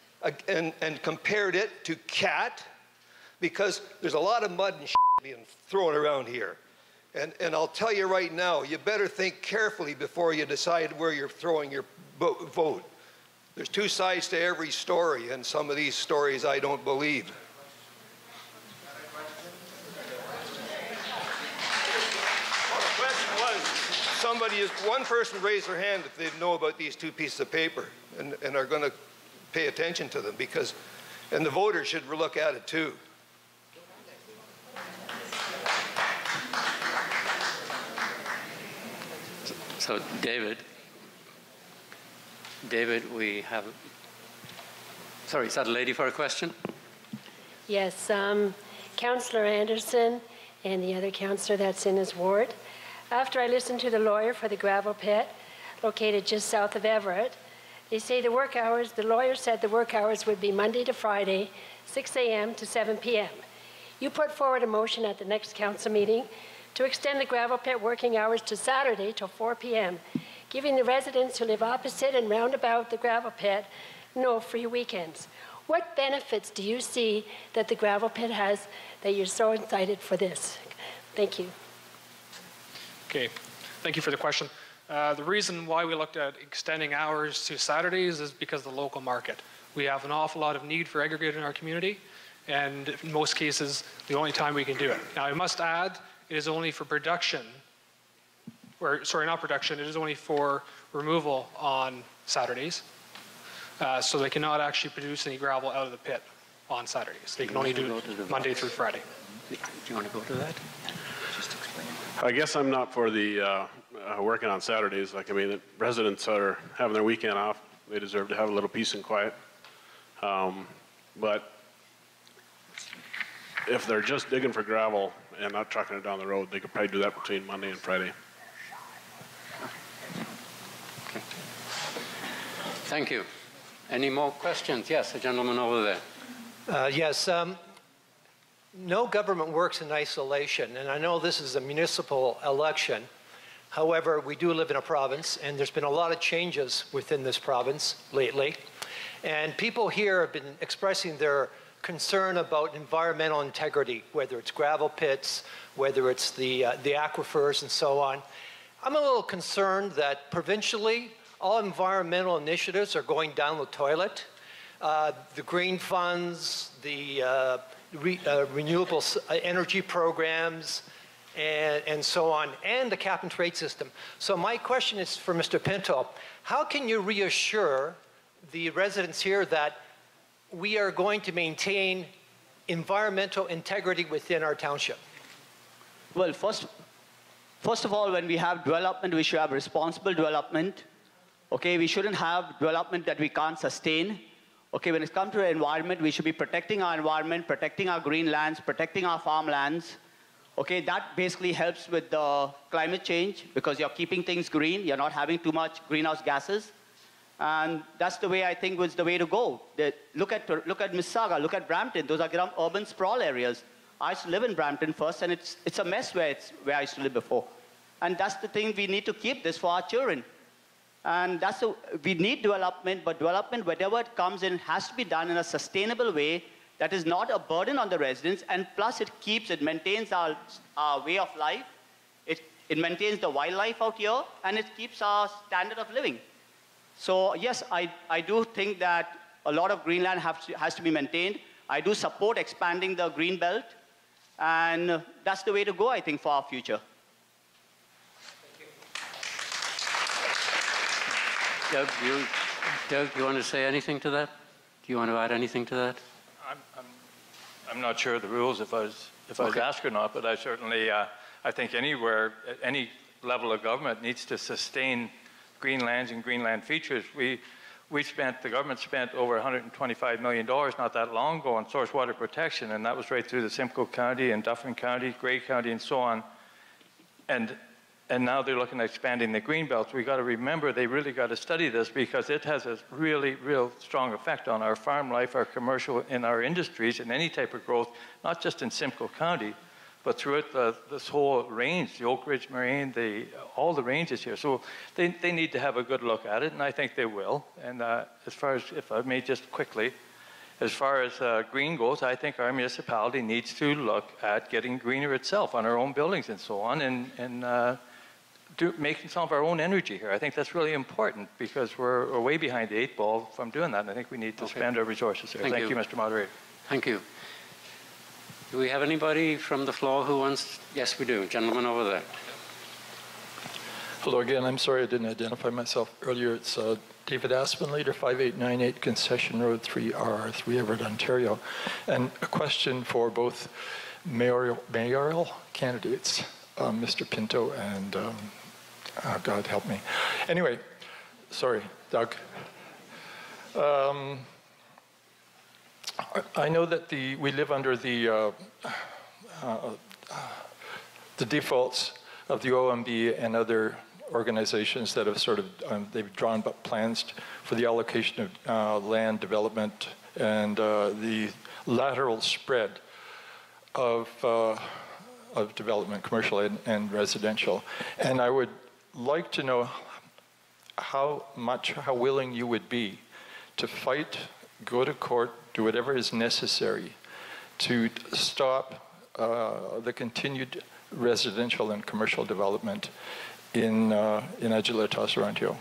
and compared it to CAT? Because there's a lot of mud and being thrown around here. And I'll tell you right now, you better think carefully before you decide where you're throwing your vote. There's two sides to every story, and some of these stories I don't believe. Well, the question was, one person raised their hand if they know about these two pieces of paper and are going to pay attention to them, and the voters should look at it too. So, David, we have, sorry, is that a lady for a question? Yes, Councillor Anderson and the other councillor that's in his ward. After I listened to the lawyer for the gravel pit, located just south of Everett, they say the lawyer said the work hours would be Monday to Friday, 6 a.m. to 7 p.m. You put forward a motion at the next council meeting to extend the gravel pit working hours to Saturday till 4 p.m., giving the residents who live opposite and round about the gravel pit no free weekends. What benefits do you see that the gravel pit has that you're so excited for this? Thank you. Okay, thank you for the question. The reason why we looked at extending hours to Saturdays is because of the local market. We have an awful lot of need for aggregate in our community, and in most cases, the only time we can do it. Now, I must add, it is only for production, or sorry, not production, it is only for removal on Saturdays. So they cannot actually produce any gravel out of the pit on Saturdays. They can only do it Monday through Friday. Do you want to go to that? I guess I'm not for the working on Saturdays. Like, I mean, the residents are having their weekend off. They deserve to have a little peace and quiet. But if they're just digging for gravel and not trucking it down the road, they could probably do that between Monday and Friday. Okay. Thank you. Any more questions? Yes, the gentleman over there. Yes. No government works in isolation, and I know this is a municipal election. However, we do live in a province, and there's been a lot of changes within this province lately. And people here have been expressing their concern about environmental integrity, whether it's gravel pits, whether it's the aquifers and so on. I'm a little concerned that provincially, all environmental initiatives are going down the toilet. The green funds, the renewable energy programs, and so on, and the cap and trade system. So my question is for Mr. Pinto. How can you reassure the residents here that we are going to maintain environmental integrity within our township? Well, first of all, when we have development, we should have responsible development. Okay, we shouldn't have development that we can't sustain. Okay, when it comes to the environment, we should be protecting our environment, protecting our green lands, protecting our farmlands. Okay, that basically helps with the climate change because you're keeping things green, you're not having too much greenhouse gases. And that's the way I think was the way to go. Look at Mississauga, look at Brampton, those are urban sprawl areas. I used to live in Brampton first, and it's a mess where I used to live before. And that's the thing, we need to keep this for our children. And we need development, but development, whatever it comes in, has to be done in a sustainable way that is not a burden on the residents, and plus it maintains our way of life, it maintains the wildlife out here, and it keeps our standard of living. So yes, I do think that a lot of Greenland has to be maintained. I do support expanding the green belt, and that's the way to go, I think, for our future. Doug, you want to say anything to that? Do you want to add anything to that? I'm not sure of the rules if I was asked or not, but I certainly, I think anywhere, any level of government needs to sustain green lands and greenland features. The government spent over $125 million not that long ago on source water protection, and that was right through the Simcoe County and Dufferin County, Grey County, and so on. And now they're looking at expanding the green belts. We got to remember they really got to study this because it has a real strong effect on our farm life, our commercial, and our industries, and any type of growth, not just in Simcoe County, but throughout this whole range, the Oak Ridge Moraine, all the ranges here. So they need to have a good look at it, and I think they will. And as far as, if I may just quickly, as far as green goes, I think our municipality needs to look at getting greener itself on our own buildings and so on, and making some of our own energy here. I think that's really important because we're way behind the 8 ball from doing that, and I think we need to spend our resources there. Thank you, Mr. Moderator. Thank you. Do we have anybody from the floor who wants? Yes, we do. Gentleman over there. Hello again. I'm sorry I didn't identify myself earlier. It's David Aspin, Leader 5898 Concession Road 3RR3, Everett, Ontario. And a question for both mayoral candidates, Mr. Pinto and, God help me. Anyway, sorry, Doug. I know that we live under the defaults of the OMB and other organizations that have sort of, they've drawn up plans for the allocation of land development and the lateral spread of development, commercial and residential. And I would like to know how willing you would be to fight, go to court, do whatever is necessary to stop the continued residential and commercial development in Adjala-Tosorontio.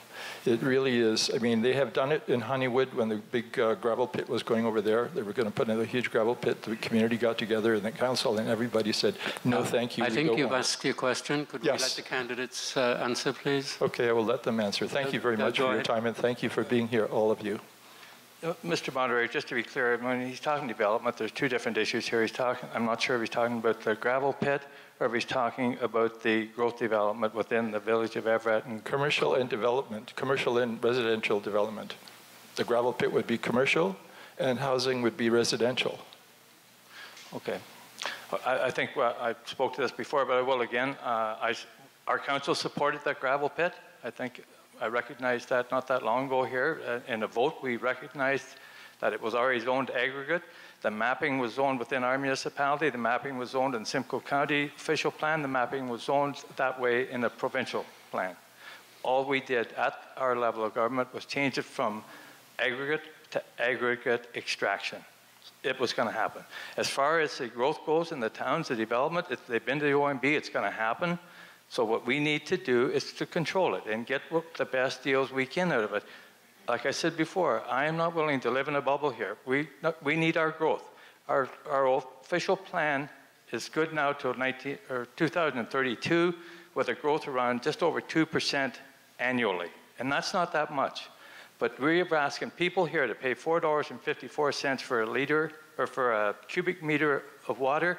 It really is. I mean, they have done it in Honeywood when the big gravel pit was going over there. They were going to put another huge gravel pit. The community got together and the council and everybody said, no, thank you. I think you've asked your question. Could we let the candidates answer, please? Okay, I will let them answer. Thank you very much for your time, and thank you for being here, all of you. Mr. Moderator, just to be clear, when he's talking development, there's two different issues here. I'm not sure if he's talking about the gravel pit or if he's talking about the growth development within the village of Everett. And commercial and development, commercial and residential development. The gravel pit would be commercial and housing would be residential. Okay. I think I spoke to this before, but I will again. Our council supported that gravel pit. I recognized that not that long ago here. In a vote, we recognized that it was already zoned aggregate. The mapping was zoned within our municipality. The mapping was zoned in Simcoe County official plan. The mapping was zoned that way in the provincial plan. All we did at our level of government was change it from aggregate to aggregate extraction. It was going to happen. As far as the growth goes in the towns, the development, if they've been to the OMB, it's going to happen. So what we need to do is to control it and get the best deals we can out of it. Like I said before, I am not willing to live in a bubble here. We need our growth. Our official plan is good now till 2032 with a growth around just over 2% annually. And that's not that much. But we're asking people here to pay $4.54 for a liter or for a cubic meter of water.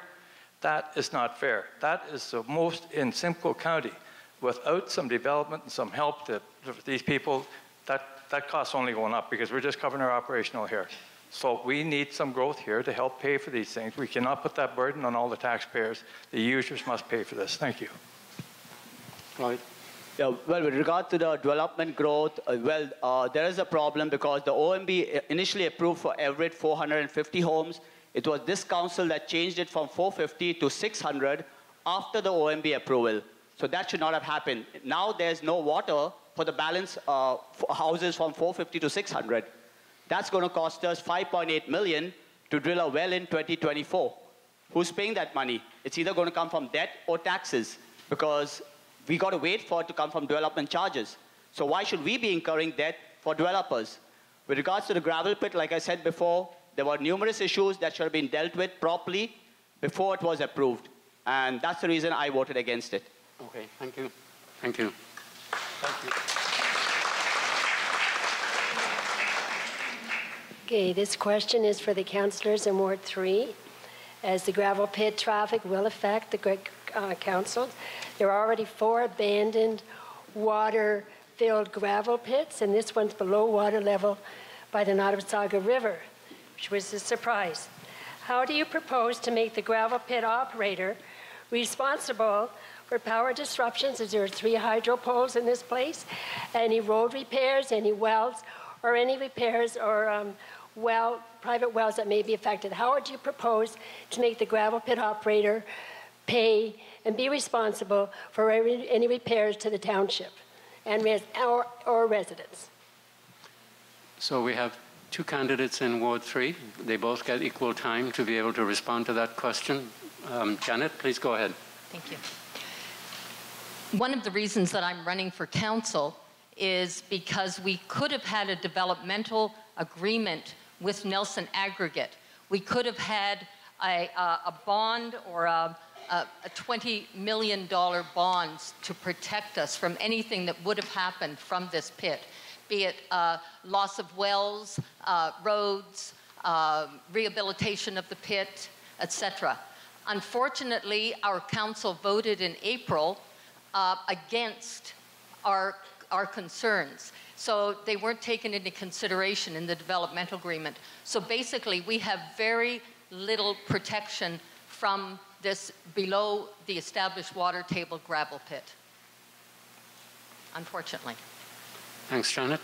That is not fair. That is the most in Simcoe County. Without some development and some help to these people, that costs only going up because we're just covering our operational here. So we need some growth here to help pay for these things. We cannot put that burden on all the taxpayers. The users must pay for this. Thank you. Right. Yeah, well, with regard to the development growth, there is a problem because the OMB initially approved for Everett 450 homes. It was this council that changed it from 450 to 600 after the OMB approval. So that should not have happened. Now there's no water for the balance houses from 450 to 600. That's going to cost us $5.8 million to drill a well in 2024. Who's paying that money? It's either going to come from debt or taxes because we got to wait for it to come from development charges. So why should we be incurring debt for developers? With regards to the gravel pit, like I said before, there were numerous issues that should have been dealt with properly before it was approved. And that's the reason I voted against it. Okay, thank you. Thank you. Thank you. Okay, this question is for the councillors in Ward 3. As the gravel pit traffic will affect the council, there are already 4 abandoned water-filled gravel pits, and this one's below water level by the Nottawasaga River, which was a surprise. How do you propose to make the gravel pit operator responsible for power disruptions, as there are 3 hydro poles in this place, any road repairs, any wells, or any repairs or private wells that may be affected? How would you propose to make the gravel pit operator pay and be responsible for any repairs to the township and or residents? So we have 2 candidates in Ward 3. They both get equal time to be able to respond to that question. Janet, please go ahead. Thank you. One of the reasons that I'm running for council is because we could have had a developmental agreement with Nelson Aggregate. We could have had a bond or a $20 million bonds to protect us from anything that would have happened from this pit, be it loss of wells, roads, rehabilitation of the pit, etc. Unfortunately, our council voted in April against our concerns. So they weren't taken into consideration in the developmental agreement. So basically, we have very little protection from this below the established water table gravel pit, unfortunately. Thanks, Janet.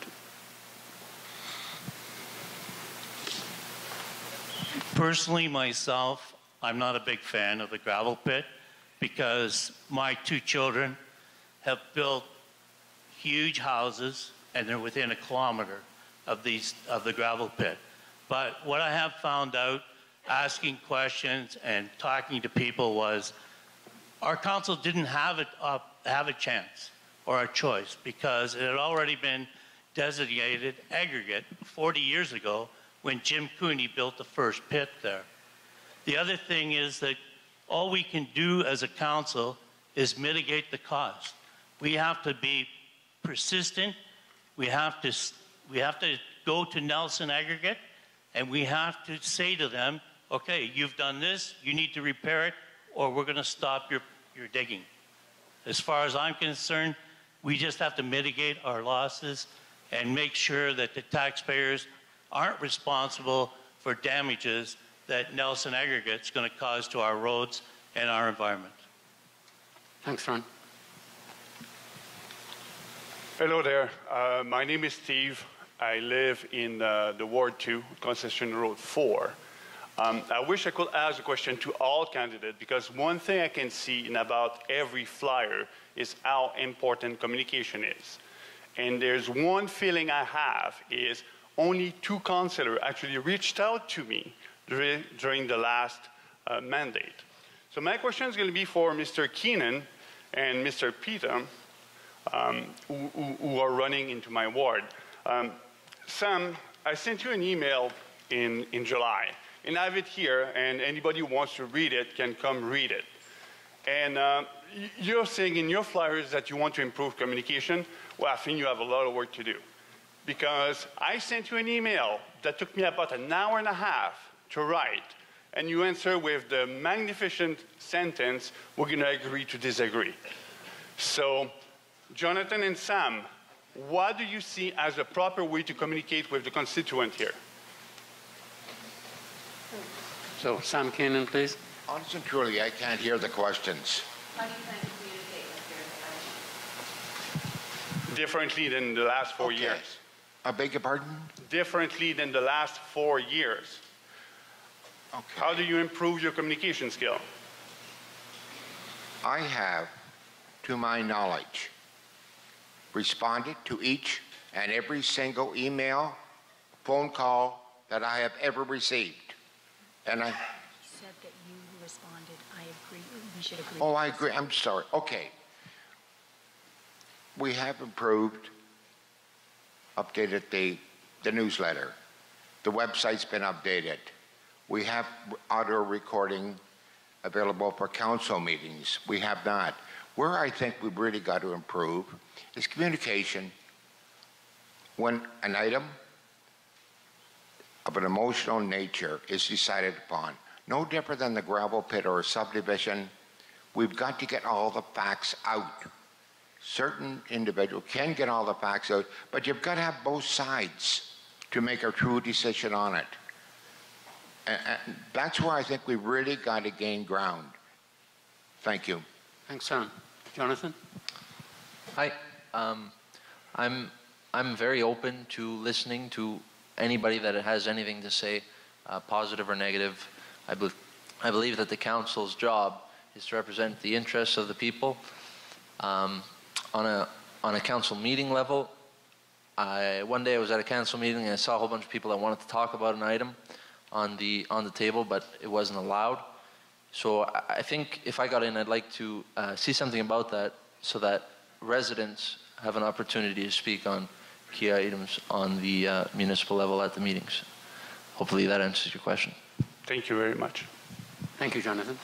Personally, myself, I'm not a big fan of the gravel pit because my 2 children have built huge houses and they're within a kilometer of the gravel pit. But what I have found out asking questions and talking to people was our council didn't have a chance or a choice because it had already been designated aggregate 40 years ago when Jim Cooney built the first pit there. The other thing is that all we can do as a council is mitigate the cost. We have to be persistent. We have to go to Nelson Aggregate and we have to say to them, okay, you've done this, you need to repair it, or we're going to stop your digging. As far as I'm concerned, we just have to mitigate our losses and make sure that the taxpayers aren't responsible for damages that Nelson Aggregate's going to cause to our roads and our environment. Thanks, Ron. Hello there. My name is Steve. I live in the Ward 2, Concession Road 4. I wish I could ask a question to all candidates because one thing I can see in about every flyer is how important communication is. And there's one feeling I have is only 2 councillors actually reached out to me during the last mandate. So my question is going to be for Mr. Keenan and Mr. Peter, who are running into my ward. Sam, I sent you an email in July, and I have it here, and anybody who wants to read it can come read it. And you're saying in your flyers that you want to improve communication. Well, I think you have a lot of work to do. Because I sent you an email that took me about an hour and a half to write, and you answer with the magnificent sentence, we're going to agree to disagree. So, Jonathan and Sam, what do you see as a proper way to communicate with the constituent here? So, Sam Keenan, please. Honestly and truly, I can't hear the questions. How do you plan to communicate with your Differently than the last 4 years. I beg your pardon? Differently than the last 4 years. Okay. How do you improve your communication skill? I have, to my knowledge, responded to each and every single email, phone call that I have ever received. And I said that you responded. I agree. We should agree. Oh, I agree. I'm sorry. Okay. We have improved, updated the newsletter. The website's been updated. We have audio recording available for council meetings. We have not. Where I think we've really got to improve is communication. When an item of an emotional nature is decided upon, no different than the gravel pit or a subdivision, we've got to get all the facts out. Certain individual can get all the facts out, but you've got to have both sides to make a true decision on it. And that's where I think we've really got to gain ground. Thank you. Thanks, Sam. Jonathan? Hi. I'm very open to listening to anybody that has anything to say, positive or negative. I believe that the council's job is to represent the interests of the people. On a council meeting level, one day I was at a council meeting and I saw a whole bunch of people that wanted to talk about an item on the table, but it wasn't allowed. So I think if I got in, I'd like to see something about that so that residents have an opportunity to speak on key items on the municipal level at the meetings. Hopefully that answers your question. Thank you very much. Thank you, Jonathan.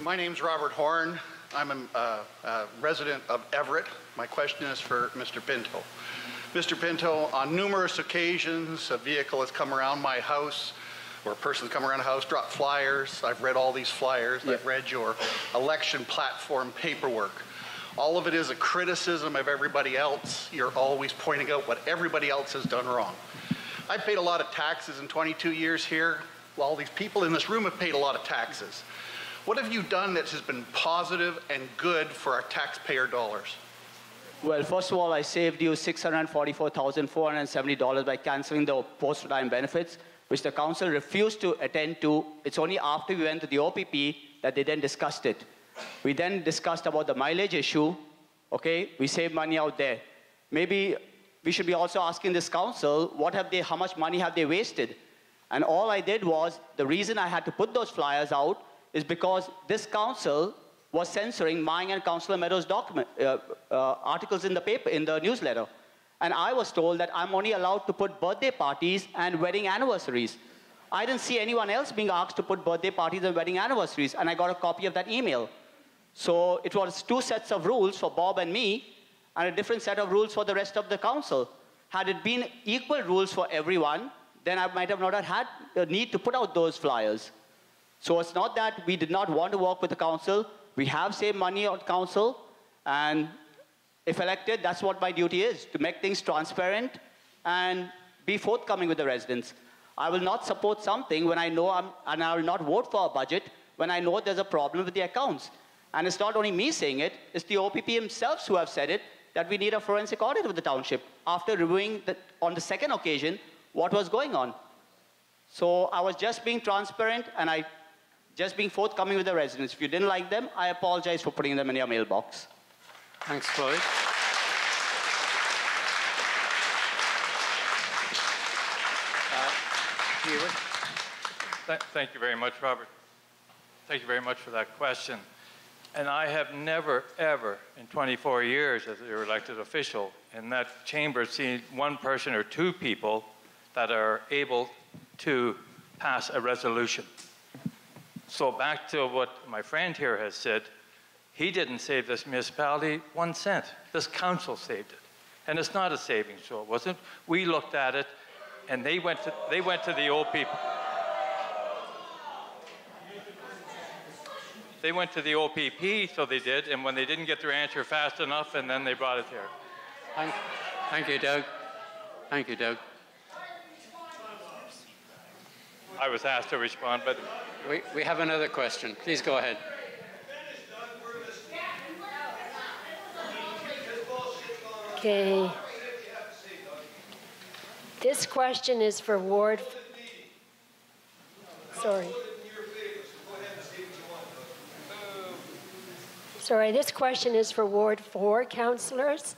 My name's Robert Horn. I'm a resident of Everett. My question is for Mr. Pinto. Mr. Pinto, on numerous occasions, a vehicle has come around my house, or a person's come around the house, dropped flyers. I've read all these flyers. I've read your election platform paperwork. All of it is a criticism of everybody else. You're always pointing out what everybody else has done wrong. I've paid a lot of taxes in 22 years here. Well, all these people in this room have paid a lot of taxes. What have you done that has been positive and good for our taxpayer dollars? Well, first of all, I saved you $644,470 by canceling the post-retirement benefits, which the council refused to attend to. It's only after we went to the OPP that they then discussed it. We then discussed about the mileage issue. Okay, we saved money out there. Maybe we should be also asking this council, how much money have they wasted? And all I did was, the reason I had to put those flyers out is because this council was censoring mine and Councillor Meadows' articles in the paper, in the newsletter. And I was told that I'm only allowed to put birthday parties and wedding anniversaries. I didn't see anyone else being asked to put birthday parties and wedding anniversaries, and I got a copy of that email. So it was two sets of rules for Bob and me, and a different set of rules for the rest of the council. Had it been equal rules for everyone, then I might have not had the need to put out those flyers. So it's not that we did not want to work with the council. We have saved money on council, and if elected, that's what my duty is, to make things transparent and be forthcoming with the residents. I will not support something when I know and I will not vote for a budget when I know there's a problem with the accounts. And it's not only me saying it, it's the OPP themselves who have said it, that we need a forensic audit of the township after reviewing on the second occasion what was going on. So I was just being transparent and just being forthcoming with the residents. If you didn't like them, I apologize for putting them in your mailbox. Thanks, Floyd. Thank you very much, Robert. Thank you very much for that question. And I have never, ever, in 24 years as your elected official, in that chamber seen one person or two people that are able to pass a resolution. So back to what my friend here has said, he didn't save this municipality 1 cent. This council saved it. And it's not a savings, so it wasn't. We looked at it, and they went to the OPP. They went to the OPP, so they did, and when they didn't get their answer fast enough, and then they brought it here. Thank you, Doug. Thank you, Doug. I was asked to respond, but... We have another question. Please go ahead. Okay. This question is for Ward... Sorry, this question is for Ward 4 councillors.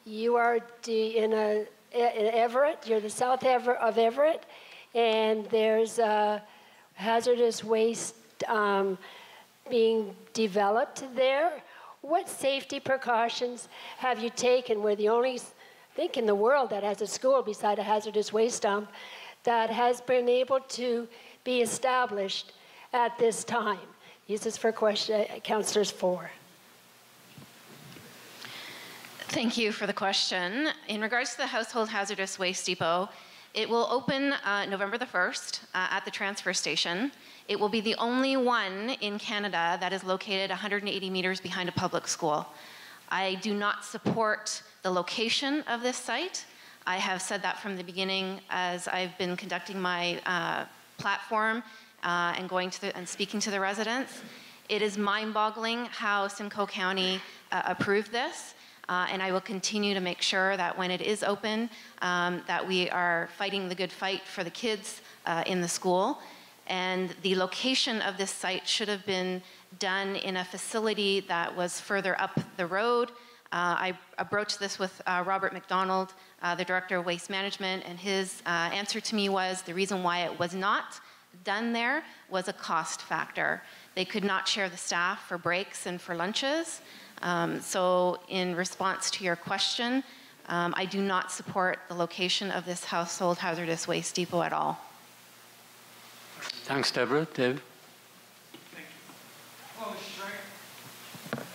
You are in Everett, you're the south of Everett, and there's hazardous waste being developed there. What safety precautions have you taken? We're the only, I think, in the world that has a school beside a hazardous waste dump that has been able to be established at this time. This is for Councillors 4. Thank you for the question. In regards to the Household Hazardous Waste Depot, it will open November the 1st at the transfer station. It will be the only one in Canada that is located 180 meters behind a public school. I do not support the location of this site. I have said that from the beginning as I've been conducting my platform and going to and speaking to the residents. It is mind-boggling how Simcoe County approved this. And I will continue to make sure that when it is open, that we are fighting the good fight for the kids in the school. And the location of this site should have been done in a facility that was further up the road. I broached this with Robert McDonald, the Director of Waste Management, and his answer to me was the reason why it was not done there was a cost factor. They could not share the staff for breaks and for lunches. So in response to your question, I do not support the location of this household hazardous waste depot at all. Thanks, Deborah. Dave? Thank you. Hello, Mr. Schreck.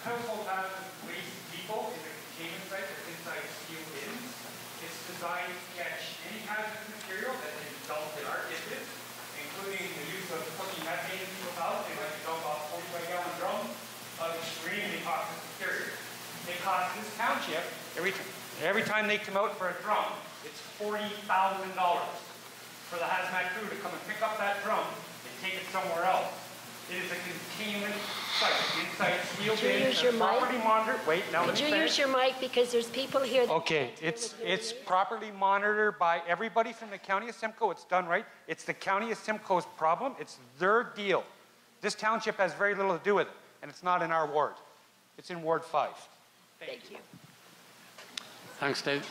Household hazardous waste depot is a containment site that's inside steel bins. It's designed to catch any hazardous material that is dumped in our kitchens, including the use of cooking methane in people's houses. They like to dump off 45-gallon drums of extremely toxic material. It costs this township, every time they come out for a drum, it's $40,000 for the hazmat crew to come and pick up that drum and take it somewhere else. It is a containment site inside steel bins. Use your property mic? monitored. Wait, now let me Could you finish. use your mic because there's people here. Okay, it's properly monitored by everybody from the County of Simcoe. It's done right. It's the County of Simcoe's problem. It's their deal. This township has very little to do with it, and it's not in our ward. It's in Ward 5. Thank you. Thanks, Dave.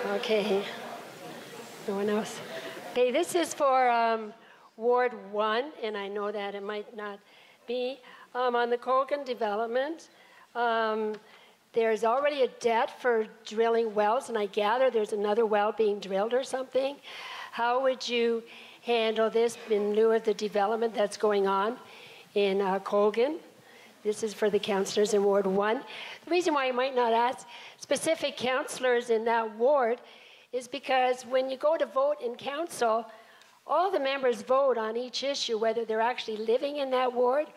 Okay. No one else? Okay, this is for Ward 1, and I know that it might not be. On the Colgan development, there's already a debt for drilling wells, and I gather there's another well being drilled or something. How would you handle this in lieu of the development that's going on in Colgan? This is for the councillors in Ward 1. The reason why I might not ask specific councillors in that ward is because when you go to vote in council, all the members vote on each issue, whether they're actually living in that ward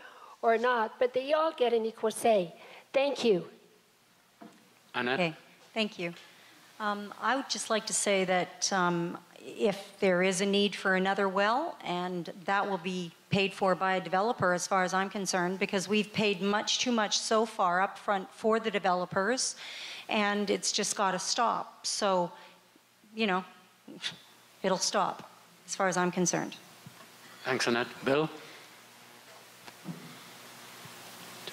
or not, but they all get an equal say. Thank you. Annette? Okay, thank you. I would just like to say that if there is a need for another well, and that will be paid for by a developer as far as I'm concerned, because we've paid much too much so far up front for the developers, and it's just got to stop. So, you know, it'll stop as far as I'm concerned. Thanks, Annette. Bill?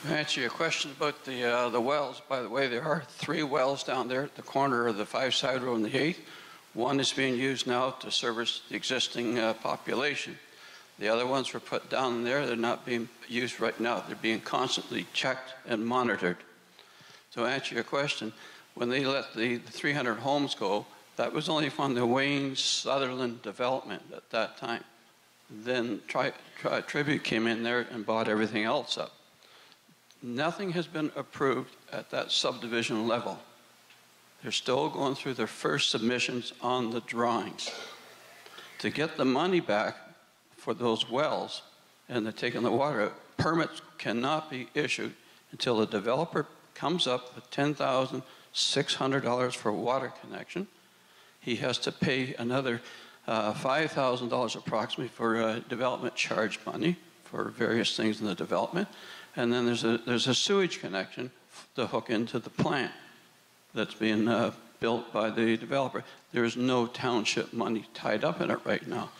To answer your question about the wells, by the way, there are 3 wells down there at the corner of the 5-side road and the 8th. One is being used now to service the existing population. The other ones were put down there. They're not being used right now. They're being constantly checked and monitored. To answer your question, when they let the 300 homes go, that was only from the Wayne-Sutherland development at that time. Then Tribute came in there and bought everything else up. Nothing has been approved at that subdivision level. They're still going through their first submissions on the drawings. To get the money back for those wells and they're taking the water out, permits cannot be issued until the developer comes up with $10,600 for a water connection. He has to pay another $5,000 approximately for development charge money for various things in the development. And then there's a sewage connection to hook into the plant that's being built by the developer. There is no township money tied up in it right now.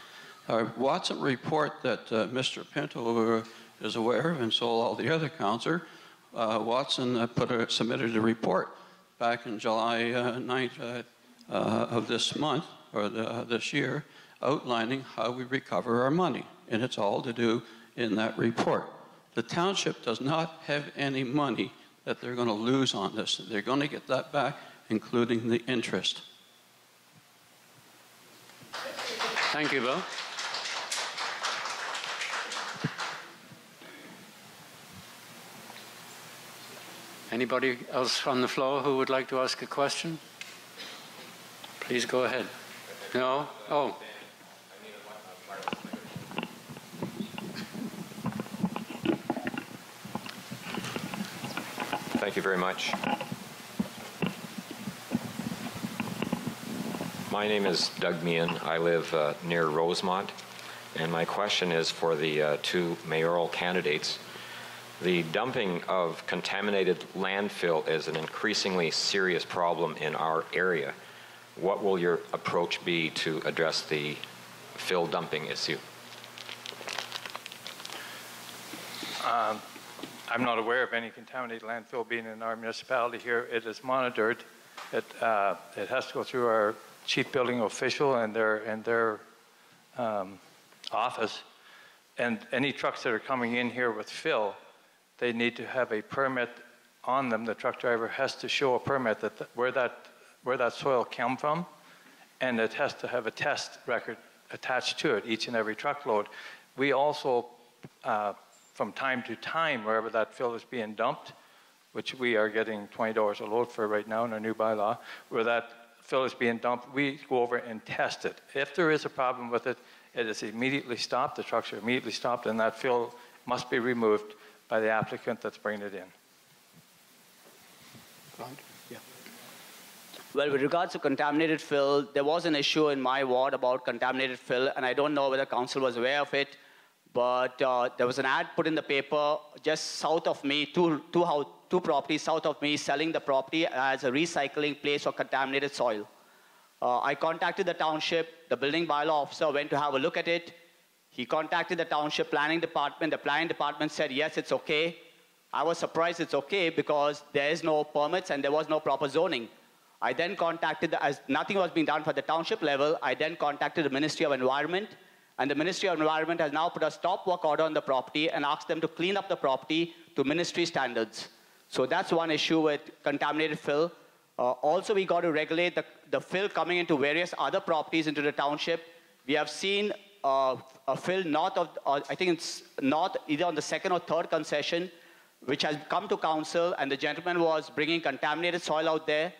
Our Watson report that Mr. Pinto is aware of, and so all the other councillors, Watson submitted a report back in July 9th of this month, or this year, outlining how we recover our money. And it's all to do in that report. The township does not have any money that they're going to lose on this. They're going to get that back, including the interest. Thank you, Bill. Anybody else on the floor who would like to ask a question? Please go ahead. No? Oh. Thank you very much. My name is Doug Meehan. I live near Rosemont, and my question is for the two mayoral candidates. The dumping of contaminated landfill is an increasingly serious problem in our area. What will your approach be to address the fill dumping issue? I'm not aware of any contaminated landfill being in our municipality here. It is monitored. It has to go through our chief building official and their office. And any trucks that are coming in here with fill, they need to have a permit on them. The truck driver has to show a permit that where that soil came from, and it has to have a test record attached to it, each and every truckload. We also, from time to time, wherever that fill is being dumped, which we are getting $20 a load for right now in our new bylaw, where that fill is being dumped, we go over and test it. If there is a problem with it, it is immediately stopped, the trucks are immediately stopped, and that fill must be removed by the applicant that's bringing it in. Well, with regards to contaminated fill, there was an issue in my ward about contaminated fill, and I don't know whether council was aware of it, but there was an ad put in the paper just south of me, two properties south of me, selling the property as a recycling place for contaminated soil. I contacted the township. The building bylaw officer went to have a look at it. He contacted the township planning department. The planning department said, yes, it's okay. I was surprised it's okay because there is no permits and there was no proper zoning. I then contacted, as nothing was being done for the township level, I then contacted the Ministry of Environment, and the Ministry of Environment has now put a stop work order on the property and asked them to clean up the property to ministry standards. So that's one issue with contaminated fill. Also, we got to regulate the fill coming into various other properties into the township. We have seen a fill north of, I think it's north, either on the second or third concession, which has come to council, and the gentleman was bringing contaminated soil out there.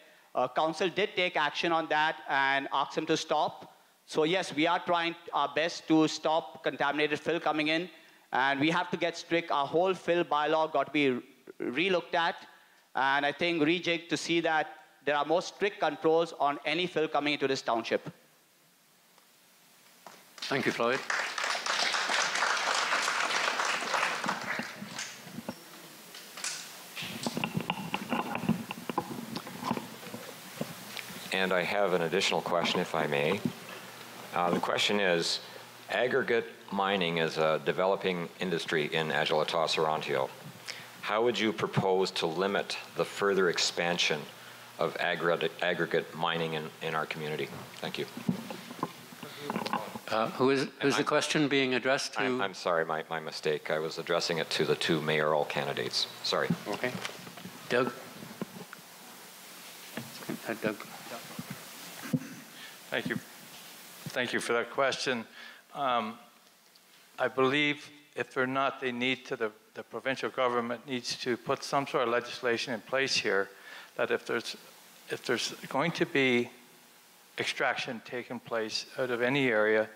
Council did take action on that and asked him to stop. So yes, we are trying our best to stop contaminated fill coming in, and we have to get strict. Our whole fill bylaw got to be re-looked at, and I think rejigged to see that there are more strict controls on any fill coming into this township. Thank you, Floyd. And I have an additional question, if I may. The question is, aggregate mining is a developing industry in Adjala-Tosorontio. How would you propose to limit the further expansion of aggregate mining in our community? Thank you. Who's the question being addressed to? I'm sorry, my mistake. I was addressing it to the two mayoral candidates. Sorry. Okay. Doug? Doug. Thank you. Thank you for that question. I believe if they're not, they need to, the provincial government needs to put some sort of legislation in place here that if there's going to be extraction taking place out of any area,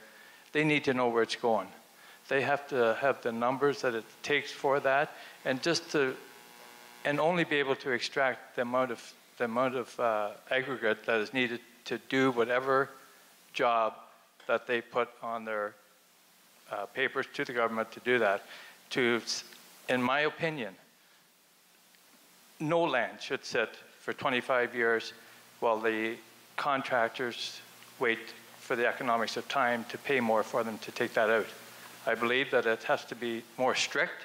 they need to know where it's going. They have to have the numbers that it takes for that, and only be able to extract the amount of aggregate that is needed to do whatever job that they put on their papers to the government to do that. In my opinion, no land should sit for 25 years while the contractors wait for the economics of time to pay more for them to take that out. I believe that it has to be more strict,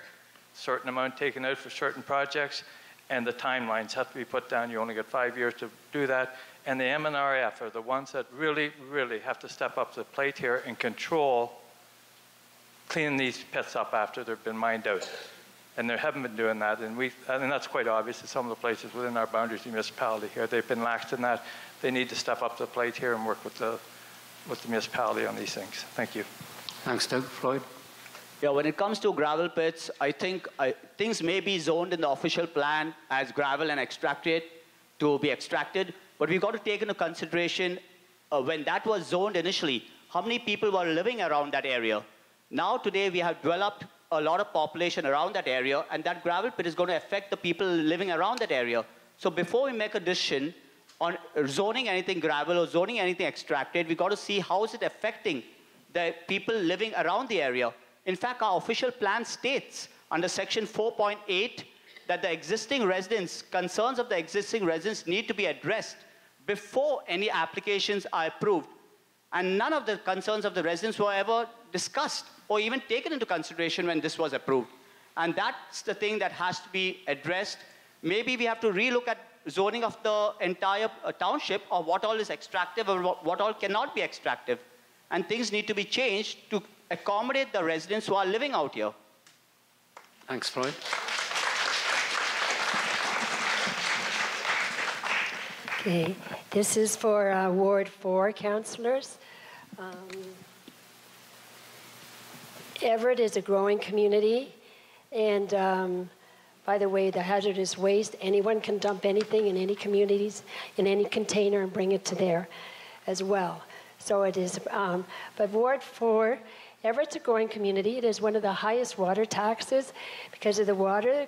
certain amount taken out for certain projects, and the timelines have to be put down. You only get 5 years to do that. And the MNRF are the ones that really, really have to step up to the plate here and control cleaning these pits up after they've been mined out. And they haven't been doing that, and that's quite obvious in some of the places within our boundaries of the municipality here. They've been lax in that. They need to step up to the plate here and work with the municipality on these things. Thank you. Thanks, Doug. Floyd? Yeah, when it comes to gravel pits, I think things may be zoned in the official plan as gravel and extracted to be extracted, but we've got to take into consideration when that was zoned initially, how many people were living around that area. Now today we have developed a lot of population around that area, and that gravel pit is going to affect the people living around that area. So before we make a decision on zoning anything gravel or zoning anything extracted, we've got to see how is it affecting the people living around the area. In fact, our official plan states under section 4.8 that the existing residents, concerns of the existing residents need to be addressed before any applications are approved. And none of the concerns of the residents were ever discussed or even taken into consideration when this was approved. And that's the thing that has to be addressed. Maybe we have to relook at zoning of the entire township of what all is extractive or what all cannot be extractive. And things need to be changed to accommodate the residents who are living out here. Thanks, Floyd. Okay, this is for Ward 4 councillors. Everett is a growing community, and by the way, the hazardous waste, anyone can dump anything in any communities, in any container and bring it to there as well. So it is, but Ward 4, Everett's a growing community. It is one of the highest water taxes because of the water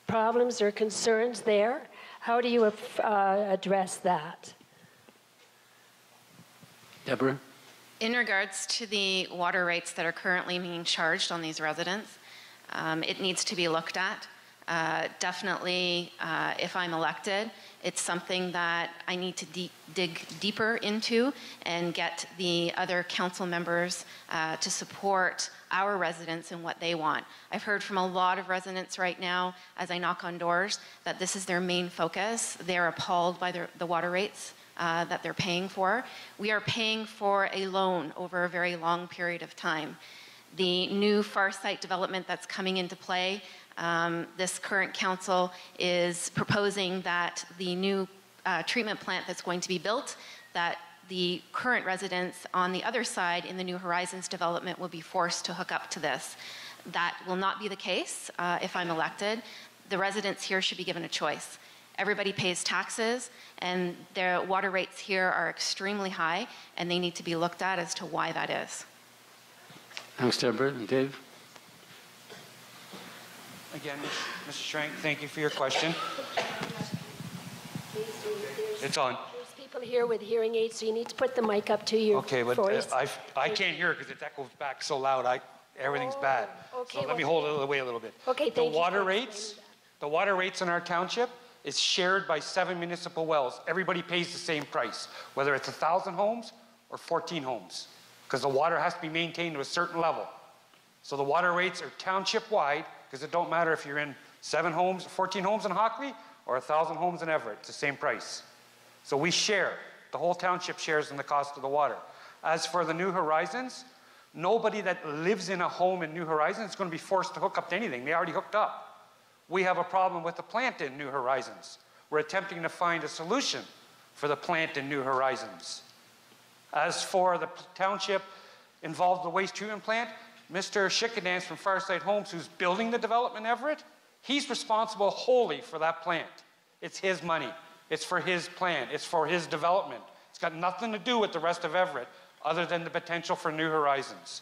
problems or concerns there. How do you address that? Deborah? In regards to the water rates that are currently being charged on these residents, it needs to be looked at. Definitely, if I'm elected, it's something that I need to dig deeper into and get the other council members to support our residents and what they want. I've heard from a lot of residents right now as I knock on doors that this is their main focus. They're appalled by the water rates that they're paying for. We are paying for a loan over a very long period of time. The new Far Site development that's coming into play, this current council is proposing that the new treatment plant that's going to be built, that the current residents on the other side in the New Horizons development will be forced to hook up to this. That will not be the case if I'm elected. The residents here should be given a choice. Everybody pays taxes, and their water rates here are extremely high, and they need to be looked at as to why that is. Thanks, Deborah. And Dave? Again, Mr. Schrank, thank you for your question. It's on. There's people here with hearing aids, so you need to put the mic up to your voice. I can't hear it because it echoes back so loud. Everything's bad. Okay, so let me hold it away a little bit. Okay, the water rates in our township is shared by 7 municipal wells. Everybody pays the same price, whether it's 1,000 homes or 14 homes, because the water has to be maintained to a certain level. So the water rates are township-wide, because it don't matter if you're in 7 homes, 14 homes in Hockley, or 1,000 homes in Everett. It's the same price. So we share. The whole township shares in the cost of the water. As for the New Horizons, nobody that lives in a home in New Horizons is going to be forced to hook up to anything. They already hooked up. We have a problem with the plant in New Horizons. We're attempting to find a solution for the plant in New Horizons. As for the township involved in the waste treatment plant, Mr. Schickadance from Farside Homes, who's building the development in Everett, he's responsible wholly for that plant. It's his money. It's for his plan. It's for his development. It's got nothing to do with the rest of Everett other than the potential for New Horizons.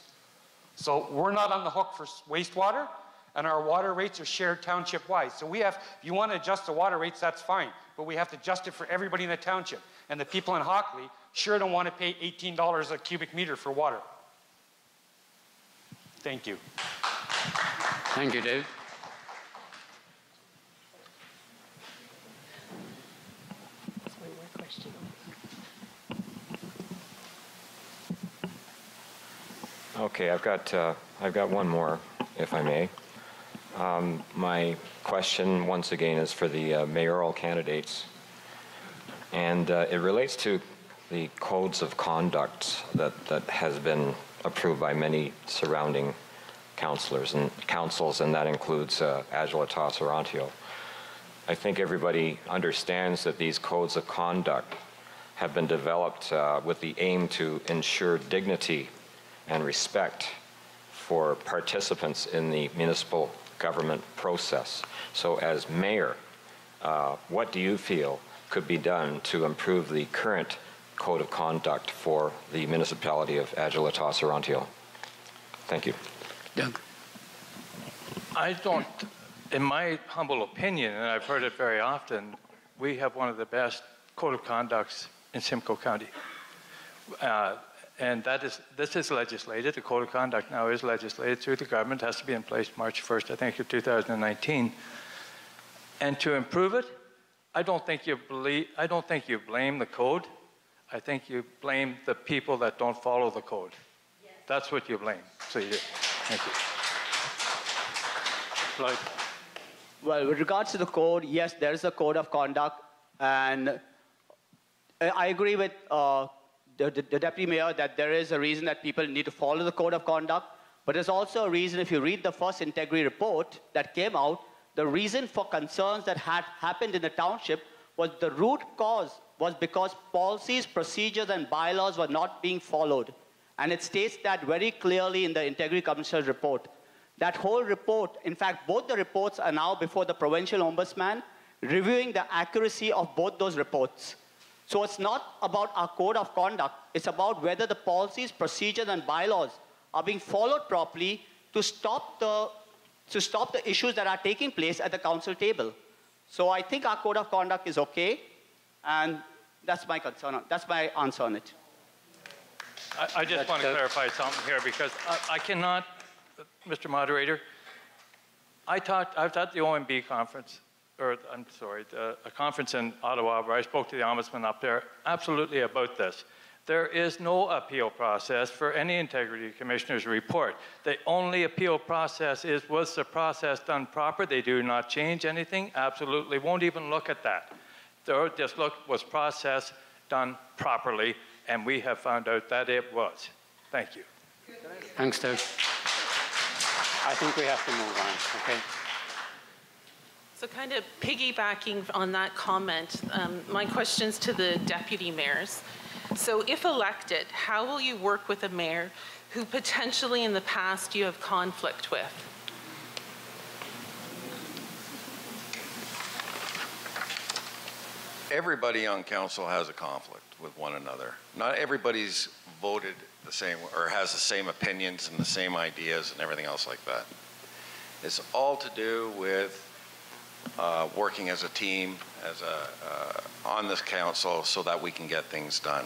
So we're not on the hook for wastewater, and our water rates are shared township-wide. So we have, if you want to adjust the water rates, that's fine, but we have to adjust it for everybody in the township. And the people in Hockley sure don't want to pay $18 a cubic meter for water. Thank you. Thank you, Dave. One more question. Okay, I've got one more, if I may. My question, once again, is for the mayoral candidates, and it relates to the codes of conduct that has been approved by many surrounding councils, and that includes Adjala-Tosorontio. I think everybody understands that these codes of conduct have been developed with the aim to ensure dignity and respect for participants in the municipal government process. So as mayor, what do you feel could be done to improve the current code of conduct for the municipality of Adjala-Tosorontio? Thank you. Doug. I don't, in my humble opinion, and I've heard it very often, we have one of the best code of conducts in Simcoe County. And this is legislated. The code of conduct now is legislated through the government. It has to be in place March 1st, I think, of 2019. And to improve it, I don't think you blame the code. I think you blame the people that don't follow the code. Yes. That's what you blame. So you do. Thank you. Right. Well, with regards to the code, yes, there is a code of conduct, and I agree with the Deputy Mayor that there is a reason that people need to follow the code of conduct, but there's also a reason, if you read the first integrity report that came out, the reason for concerns that had happened in the township was the root cause was because policies, procedures, and bylaws were not being followed. And it states that very clearly in the Integrity Commissioner's report. That whole report, in fact, both the reports are now before the Provincial Ombudsman, reviewing the accuracy of both those reports. So it's not about our code of conduct, it's about whether the policies, procedures, and bylaws are being followed properly to stop the issues that are taking place at the council table. So I think our code of conduct is okay, and that's my concern. That's my answer on it. I just want to clarify something here because I cannot, Mr. Moderator, I was at the OMB conference, or I'm sorry, a conference in Ottawa where I spoke to the Ombudsman up there absolutely about this. There is no appeal process for any Integrity Commissioner's report. The only appeal process is, was the process done proper? They do not change anything, absolutely, won't even look at that. They'll just look, was process done properly? And we have found out that it was. Thank you. Thanks, Doug. I think we have to move on, okay? So kind of piggybacking on that comment, my question's to the deputy mayors. So if elected, how will you work with a mayor who potentially in the past you have conflict with? Everybody on council has a conflict with one another. Not everybody's voted the same or has the same opinions and the same ideas and everything else like that. It's all to do with working as a team, on this council so that we can get things done.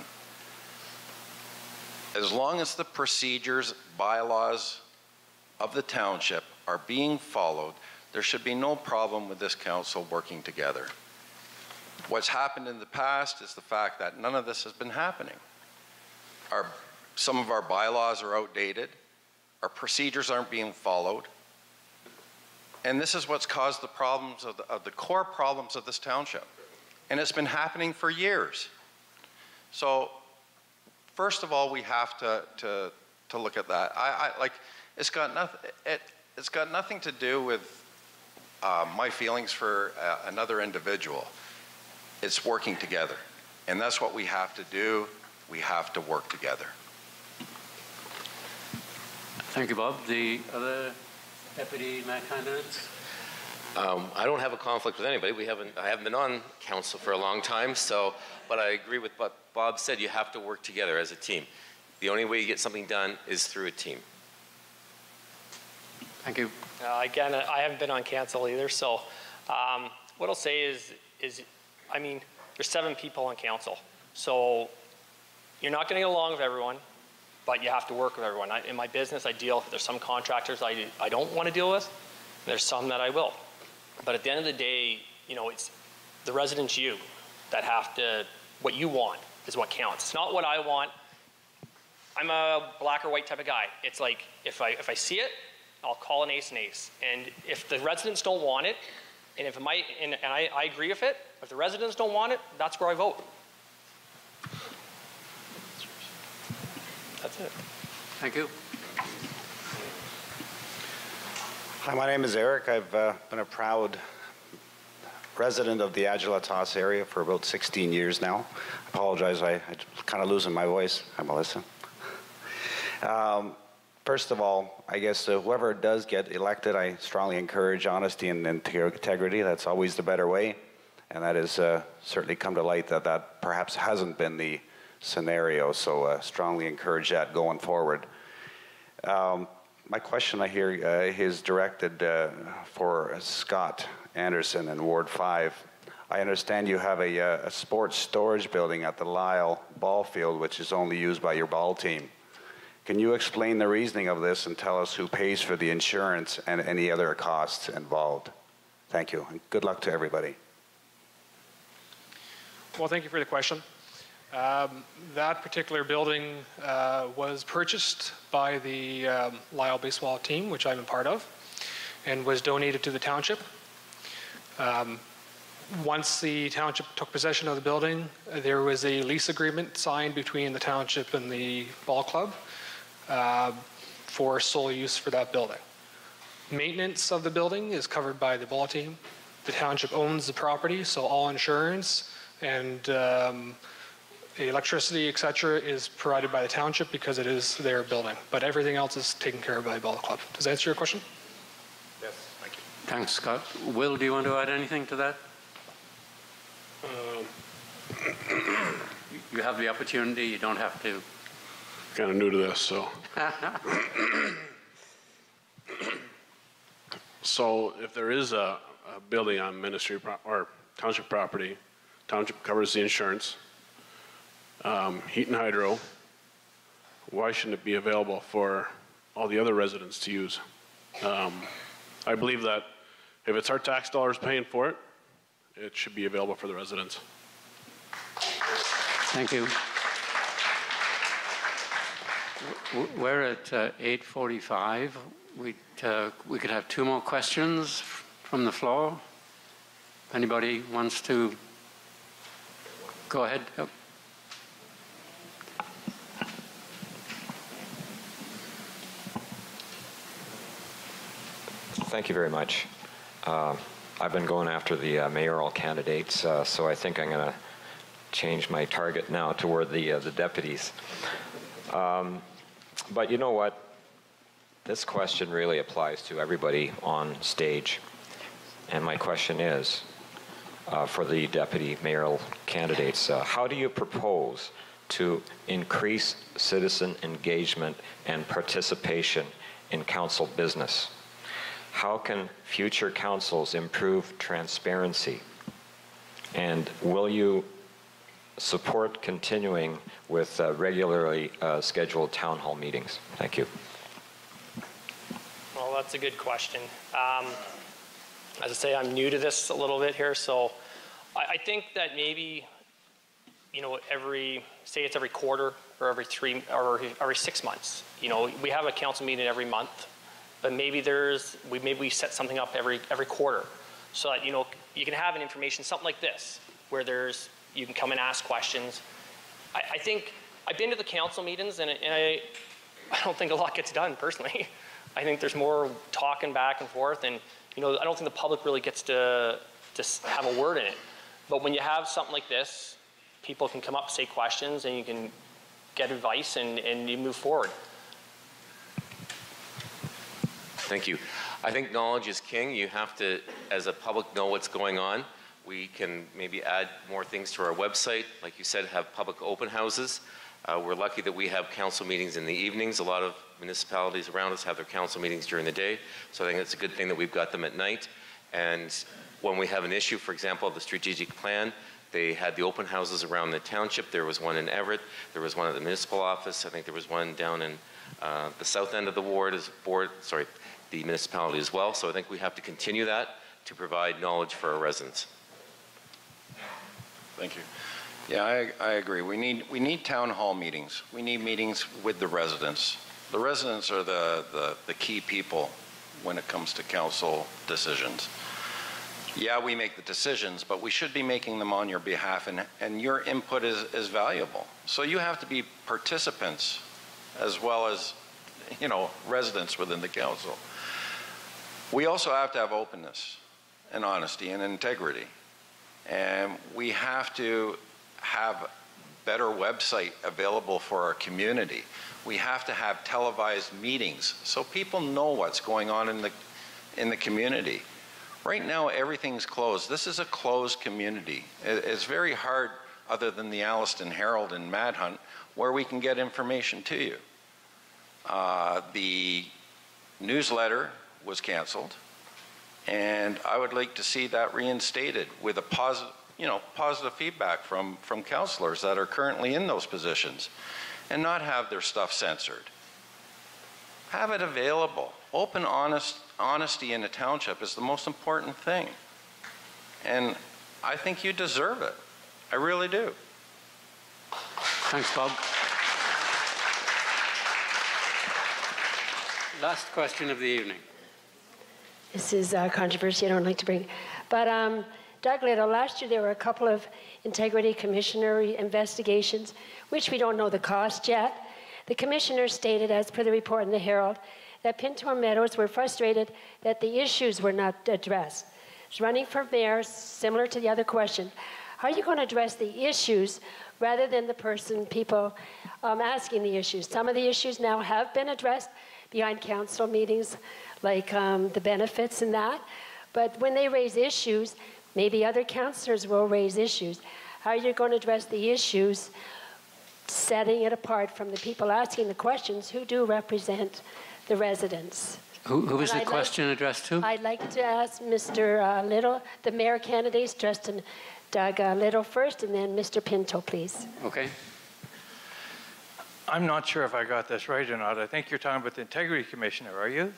As long as the procedures, bylaws of the township are being followed, there should be no problem with this council working together. What's happened in the past is the fact that none of this has been happening. Some of our bylaws are outdated, our procedures aren't being followed, and this is what's caused the problems of the core problems of this township. And it's been happening for years. So, first of all, we have to look at that. It's got nothing to do with my feelings for another individual. It's working together. And that's what we have to do. We have to work together. Thank you, Bob. The other deputy mayor candidates? I don't have a conflict with anybody. I haven't been on council for a long time, but I agree with what Bob said. You have to work together as a team. The only way you get something done is through a team. Thank you. Again, I haven't been on council either, so what I'll say is, I mean, there's 7 people on council, so you're not going to get along with everyone, but you have to work with everyone. In my business, there's some contractors I don't want to deal with, and there's some that I will. But at the end of the day, it's the residents, you, that have to, what you want is what counts. It's not what I want. I'm a black or white type of guy. It's like, if I see it, I'll call an ace an ace. And if the residents don't want it, and if it might, and I agree with it, if the residents don't want it, that's where I vote. That's it. Thank you. Hi, my name is Eric. I've been a proud resident of the Adjala-Tos area for about 16 years now. I apologize, I'm kind of losing my voice. Hi, Melissa. First of all, I guess whoever does get elected, I strongly encourage honesty and integrity. That's always the better way. And that has certainly come to light that that perhaps hasn't been the scenario. So strongly encourage that going forward. My question I hear is directed for Scott Anderson in Ward 5. I understand you have a sports storage building at the Lyle ball field, which is only used by your ball team. Can you explain the reasoning of this and tell us who pays for the insurance and any other costs involved? Thank you, and good luck to everybody. Well, thank you for the question. That particular building was purchased by the Lyle baseball team, which I'm a part of, and was donated to the township. Once the township took possession of the building, there was a lease agreement signed between the township and the ball club for sole use for that building. Maintenance of the building is covered by the ball team. The township owns the property, so all insurance and electricity, etc., is provided by the township because it is their building. But everything else is taken care of by the ball club. Does that answer your question? Yes, thank you. Thanks, Scott. Will, do you want to add anything to that? You have the opportunity. You don't have to. Kind of new to this, so. So if there is a building on ministry or township property, township covers the insurance, heat and hydro, why shouldn't it be available for all the other residents to use? I believe that if it's our tax dollars paying for it, it should be available for the residents. Thank you. We're at 8:45. We could have 2 more questions from the floor. If anybody wants to go ahead. Yep. Thank you very much. I've been going after the mayoral candidates, so I think I'm going to change my target now toward the deputies. But you know what? This question really applies to everybody on stage. And my question is, for the deputy mayoral candidates, how do you propose to increase citizen engagement and participation in council business? How can future councils improve transparency? And will you support continuing with regularly scheduled town hall meetings? Thank you. Well, that's a good question. As I say, I'm new to this a little bit here, so I think that maybe, you know, say it's every quarter or every 6 months. You know, we have a council meeting every month, but maybe we set something up every quarter, so that, you know, you can have an information, something like this, where you can come and ask questions. I think I've been to the council meetings, and I don't think a lot gets done personally. I think there's more talking back and forth, and, you know, I don't think the public really gets to have a word in it. But when you have something like this, people can come up, say questions, and you can get advice, and you move forward. Thank you. I think knowledge is king. You have to, as a public, know what's going on. We can maybe add more things to our website. Like you said, have public open houses. We're lucky that we have council meetings in the evenings. A lot of municipalities around us have their council meetings during the day. So I think it's a good thing that we've got them at night. And when we have an issue, for example, of the strategic plan, they had the open houses around the township. There was one in Everett. There was one at the municipal office. I think there was one down in the south end of the the municipality as well. So I think we have to continue that to provide knowledge for our residents. Thank you. Yeah, I agree. We need town hall meetings. We need meetings with the residents. The residents are the key people when it comes to council decisions. Yeah, we make the decisions, but we should be making them on your behalf, and your input is valuable. So you have to be participants as well as, you know, residents within the council. We also have to have openness and honesty and integrity. And we have to have better website available for our community. We have to have televised meetings so people know what's going on in the community. Right now, everything's closed. This is a closed community. It's very hard, other than the Alliston Herald and Mad Hunt, where we can get information to you. The newsletter was canceled, and I would like to see that reinstated with a positive feedback from councillors that are currently in those positions, and not have their stuff censored. Have it available. Open, honesty in a township is the most important thing. And I think you deserve it. I really do. Thanks, Bob. Last question of the evening. This is a controversy I don't like to bring. But Doug Little, last year there were a couple of Integrity Commissioner investigations, which we don't know the cost yet. The commissioner stated, as per the report in the Herald, that Pinto and Meadows were frustrated that the issues were not addressed. Running for mayor, similar to the other question, how are you going to address the issues rather than people asking the issues? Some of the issues now have been addressed behind council meetings, like the benefits and that. But when they raise issues, maybe other councillors will raise issues. How are you going to address the issues, setting it apart from the people asking the questions who do represent the residents? Who was the question addressed to? I'd like to ask Mr. Little, the mayor candidates, Justin Doug Little first, and then Mr. Pinto, please. Okay. I'm not sure if I got this right or not. I think you're talking about the Integrity Commissioner, are you?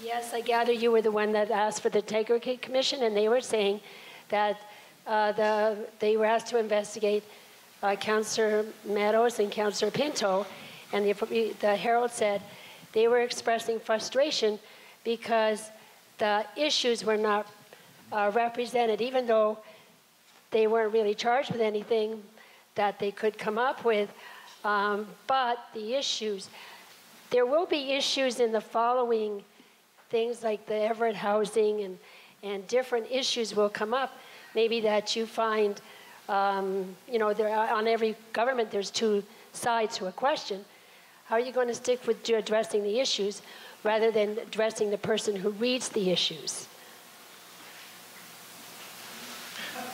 Yes, I gather you were the one that asked for the Integrity Commission, and they were saying that they were asked to investigate Councillor Meadows and Councillor Pinto, and the Herald said they were expressing frustration because the issues were not represented, even though they weren't really charged with anything that they could come up with. But the issues, there will be issues in the following things like the Everett housing and different issues will come up. Maybe that you find, on every government there's two sides to a question. How are you going to stick with addressing the issues rather than addressing the person who reads the issues?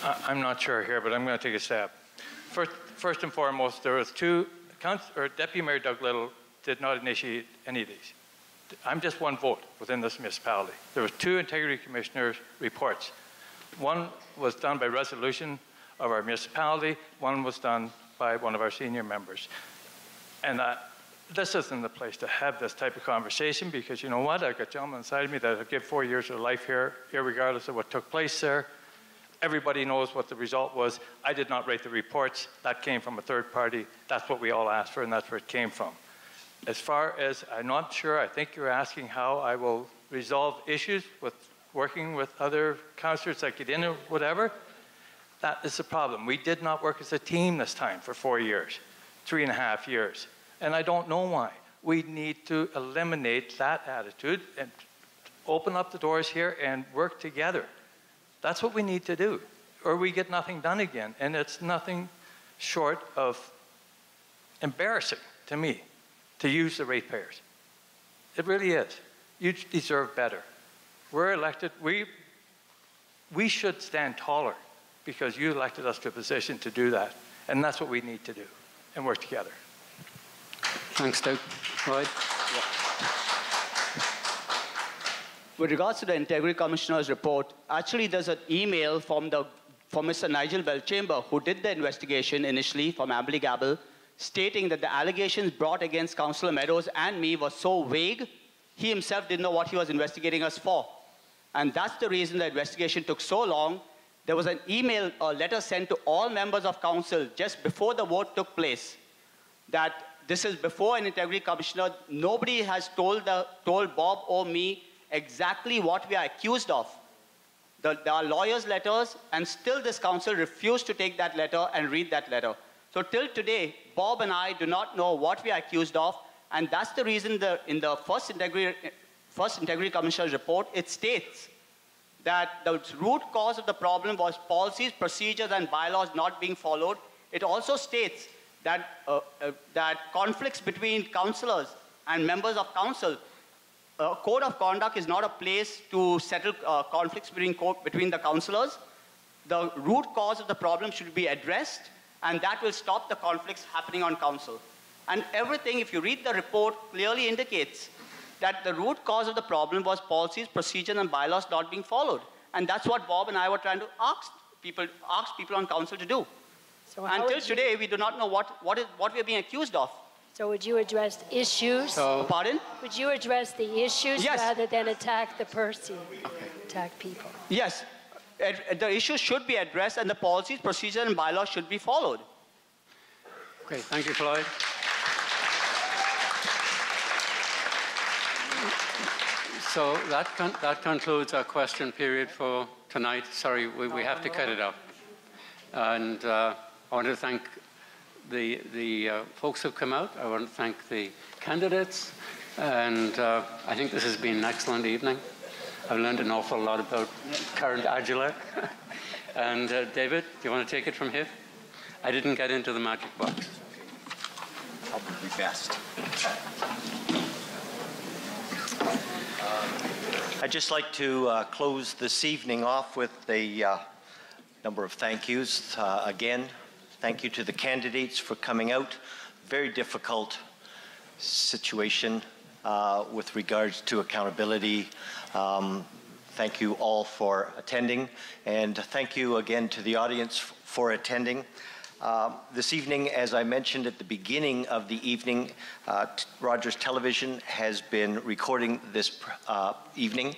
I'm not sure here, but I'm going to take a stab. First and foremost, there was Deputy Mayor Doug Little did not initiate any of these. I'm just one vote within this municipality. There was 2 Integrity Commissioners' reports. One was done by resolution of our municipality. One was done by one of our senior members. And this isn't the place to have this type of conversation, because you know what? I've got gentlemen inside of me that have given 4 years of life here, irregardless of what took place there. Everybody knows what the result was. I did not write the reports. That came from a third party. That's what we all asked for, and that's where it came from. As far as, I'm not sure, I think you're asking how I will resolve issues with working with other councillors that get in or whatever. That is the problem. We did not work as a team this time for 4 years, 3.5 years. And I don't know why. We need to eliminate that attitude and open up the doors here and work together. That's what we need to do, or we get nothing done again. And it's nothing short of embarrassing to me to use the ratepayers. It really is. You deserve better. We're elected. We should stand taller because you elected us to a position to do that. And that's what we need to do and work together. Thanks, Doug. Lloyd? With regards to the Integrity Commissioner's report, actually there's an email from Mr. Nigel Belchamber, who did the investigation initially from Ambly-Gabble, stating that the allegations brought against Councillor Meadows and me were so vague, he himself didn't know what he was investigating us for. And that's the reason the investigation took so long. There was an email or letter sent to all members of council just before the vote took place that this is before an Integrity Commissioner. Nobody has told Bob or me exactly what we are accused of. There are lawyers' letters, and still this council refused to take that letter and read that letter. So till today, Bob and I do not know what we are accused of, and that's the reason in the first Integrity Commissioner's report, it states that the root cause of the problem was policies, procedures, and bylaws not being followed. It also states that, that conflicts between councillors and members of council, code of conduct is not a place to settle conflicts between the councillors. The root cause of the problem should be addressed, and that will stop the conflicts happening on council. And everything, if you read the report, clearly indicates that the root cause of the problem was policies, procedures, and bylaws not being followed. And that's what Bob and I were trying to ask people on council to do. So until today, we do not know what we are being accused of. So would you address issues? Pardon? Would you address the issues Yes. rather than attack the person, attack people? Yes. The issues should be addressed, and the policies, procedures, and bylaws should be followed. Okay, thank you, Floyd. So that concludes our question period for tonight. Sorry, we have to cut it off. And I want to thank the folks who've come out. I want to thank the candidates. And I think this has been an excellent evening. I've learned an awful lot about current Adjala. And David, do you want to take it from here? I didn't get into the magic box. Probably best. I'd just like to close this evening off with a number of thank yous. Again, thank you to the candidates for coming out. Very difficult situation with regards to accountability. Thank you all for attending, and thank you again to the audience for attending. This evening, as I mentioned at the beginning of the evening, Rogers Television has been recording this evening.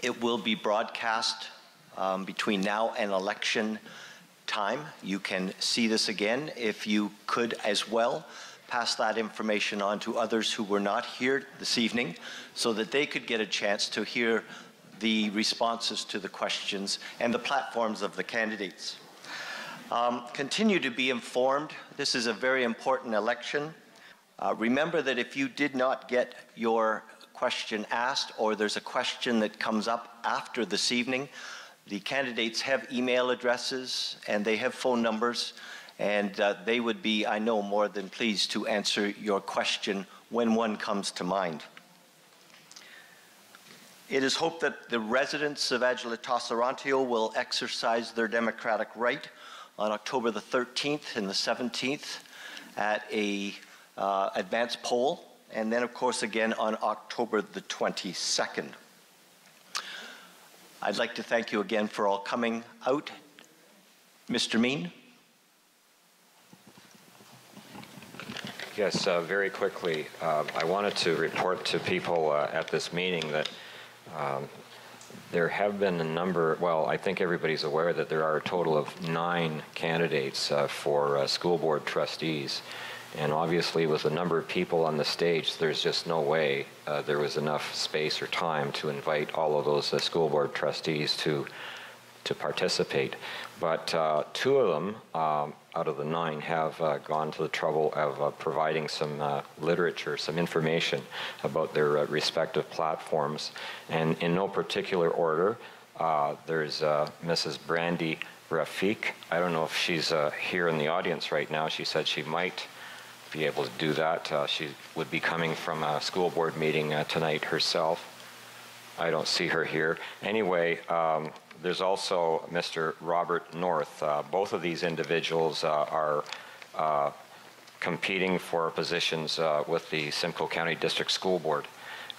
It will be broadcast between now and election time. You can see this again. If you could as well pass that information on to others who were not here this evening so that they could get a chance to hear the responses to the questions and the platforms of the candidates. Continue to be informed. This is a very important election. Remember that if you did not get your question asked, or there's a question that comes up after this evening, the candidates have email addresses and they have phone numbers, and they would be, I know, more than pleased to answer your question when one comes to mind. It is hoped that the residents of Adjala-Tosorontio will exercise their democratic right on October the 13th and the 17th at a advance poll, and then of course again on October the 22nd. I'd like to thank you again for all coming out. Mr. Mean? Yes, very quickly, I wanted to report to people at this meeting that there have been a number, well, I think everybody's aware that there are a total of 9 candidates for school board trustees. And obviously with the number of people on the stage, there's just no way there was enough space or time to invite all of those school board trustees to participate. But 2 of them out of the 9 have gone to the trouble of providing some literature, some information about their respective platforms. And in no particular order, there's Mrs. Brandy Rafiq. I don't know if she's here in the audience right now. She said she might be able to do that. She would be coming from a school board meeting tonight herself. I don't see her here. Anyway, there's also Mr. Robert North. Both of these individuals are competing for positions with the Simcoe County District School Board.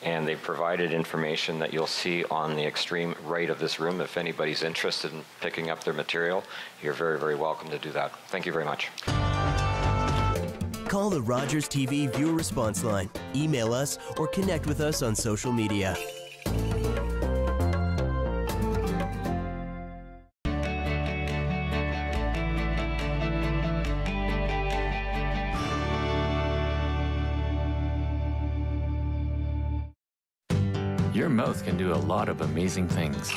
And they provided information that you'll see on the extreme right of this room. If anybody's interested in picking up their material, you're very, very welcome to do that. Thank you very much. Call the Rogers TV viewer response line, email us, or connect with us on social media. Your mouth can do a lot of amazing things.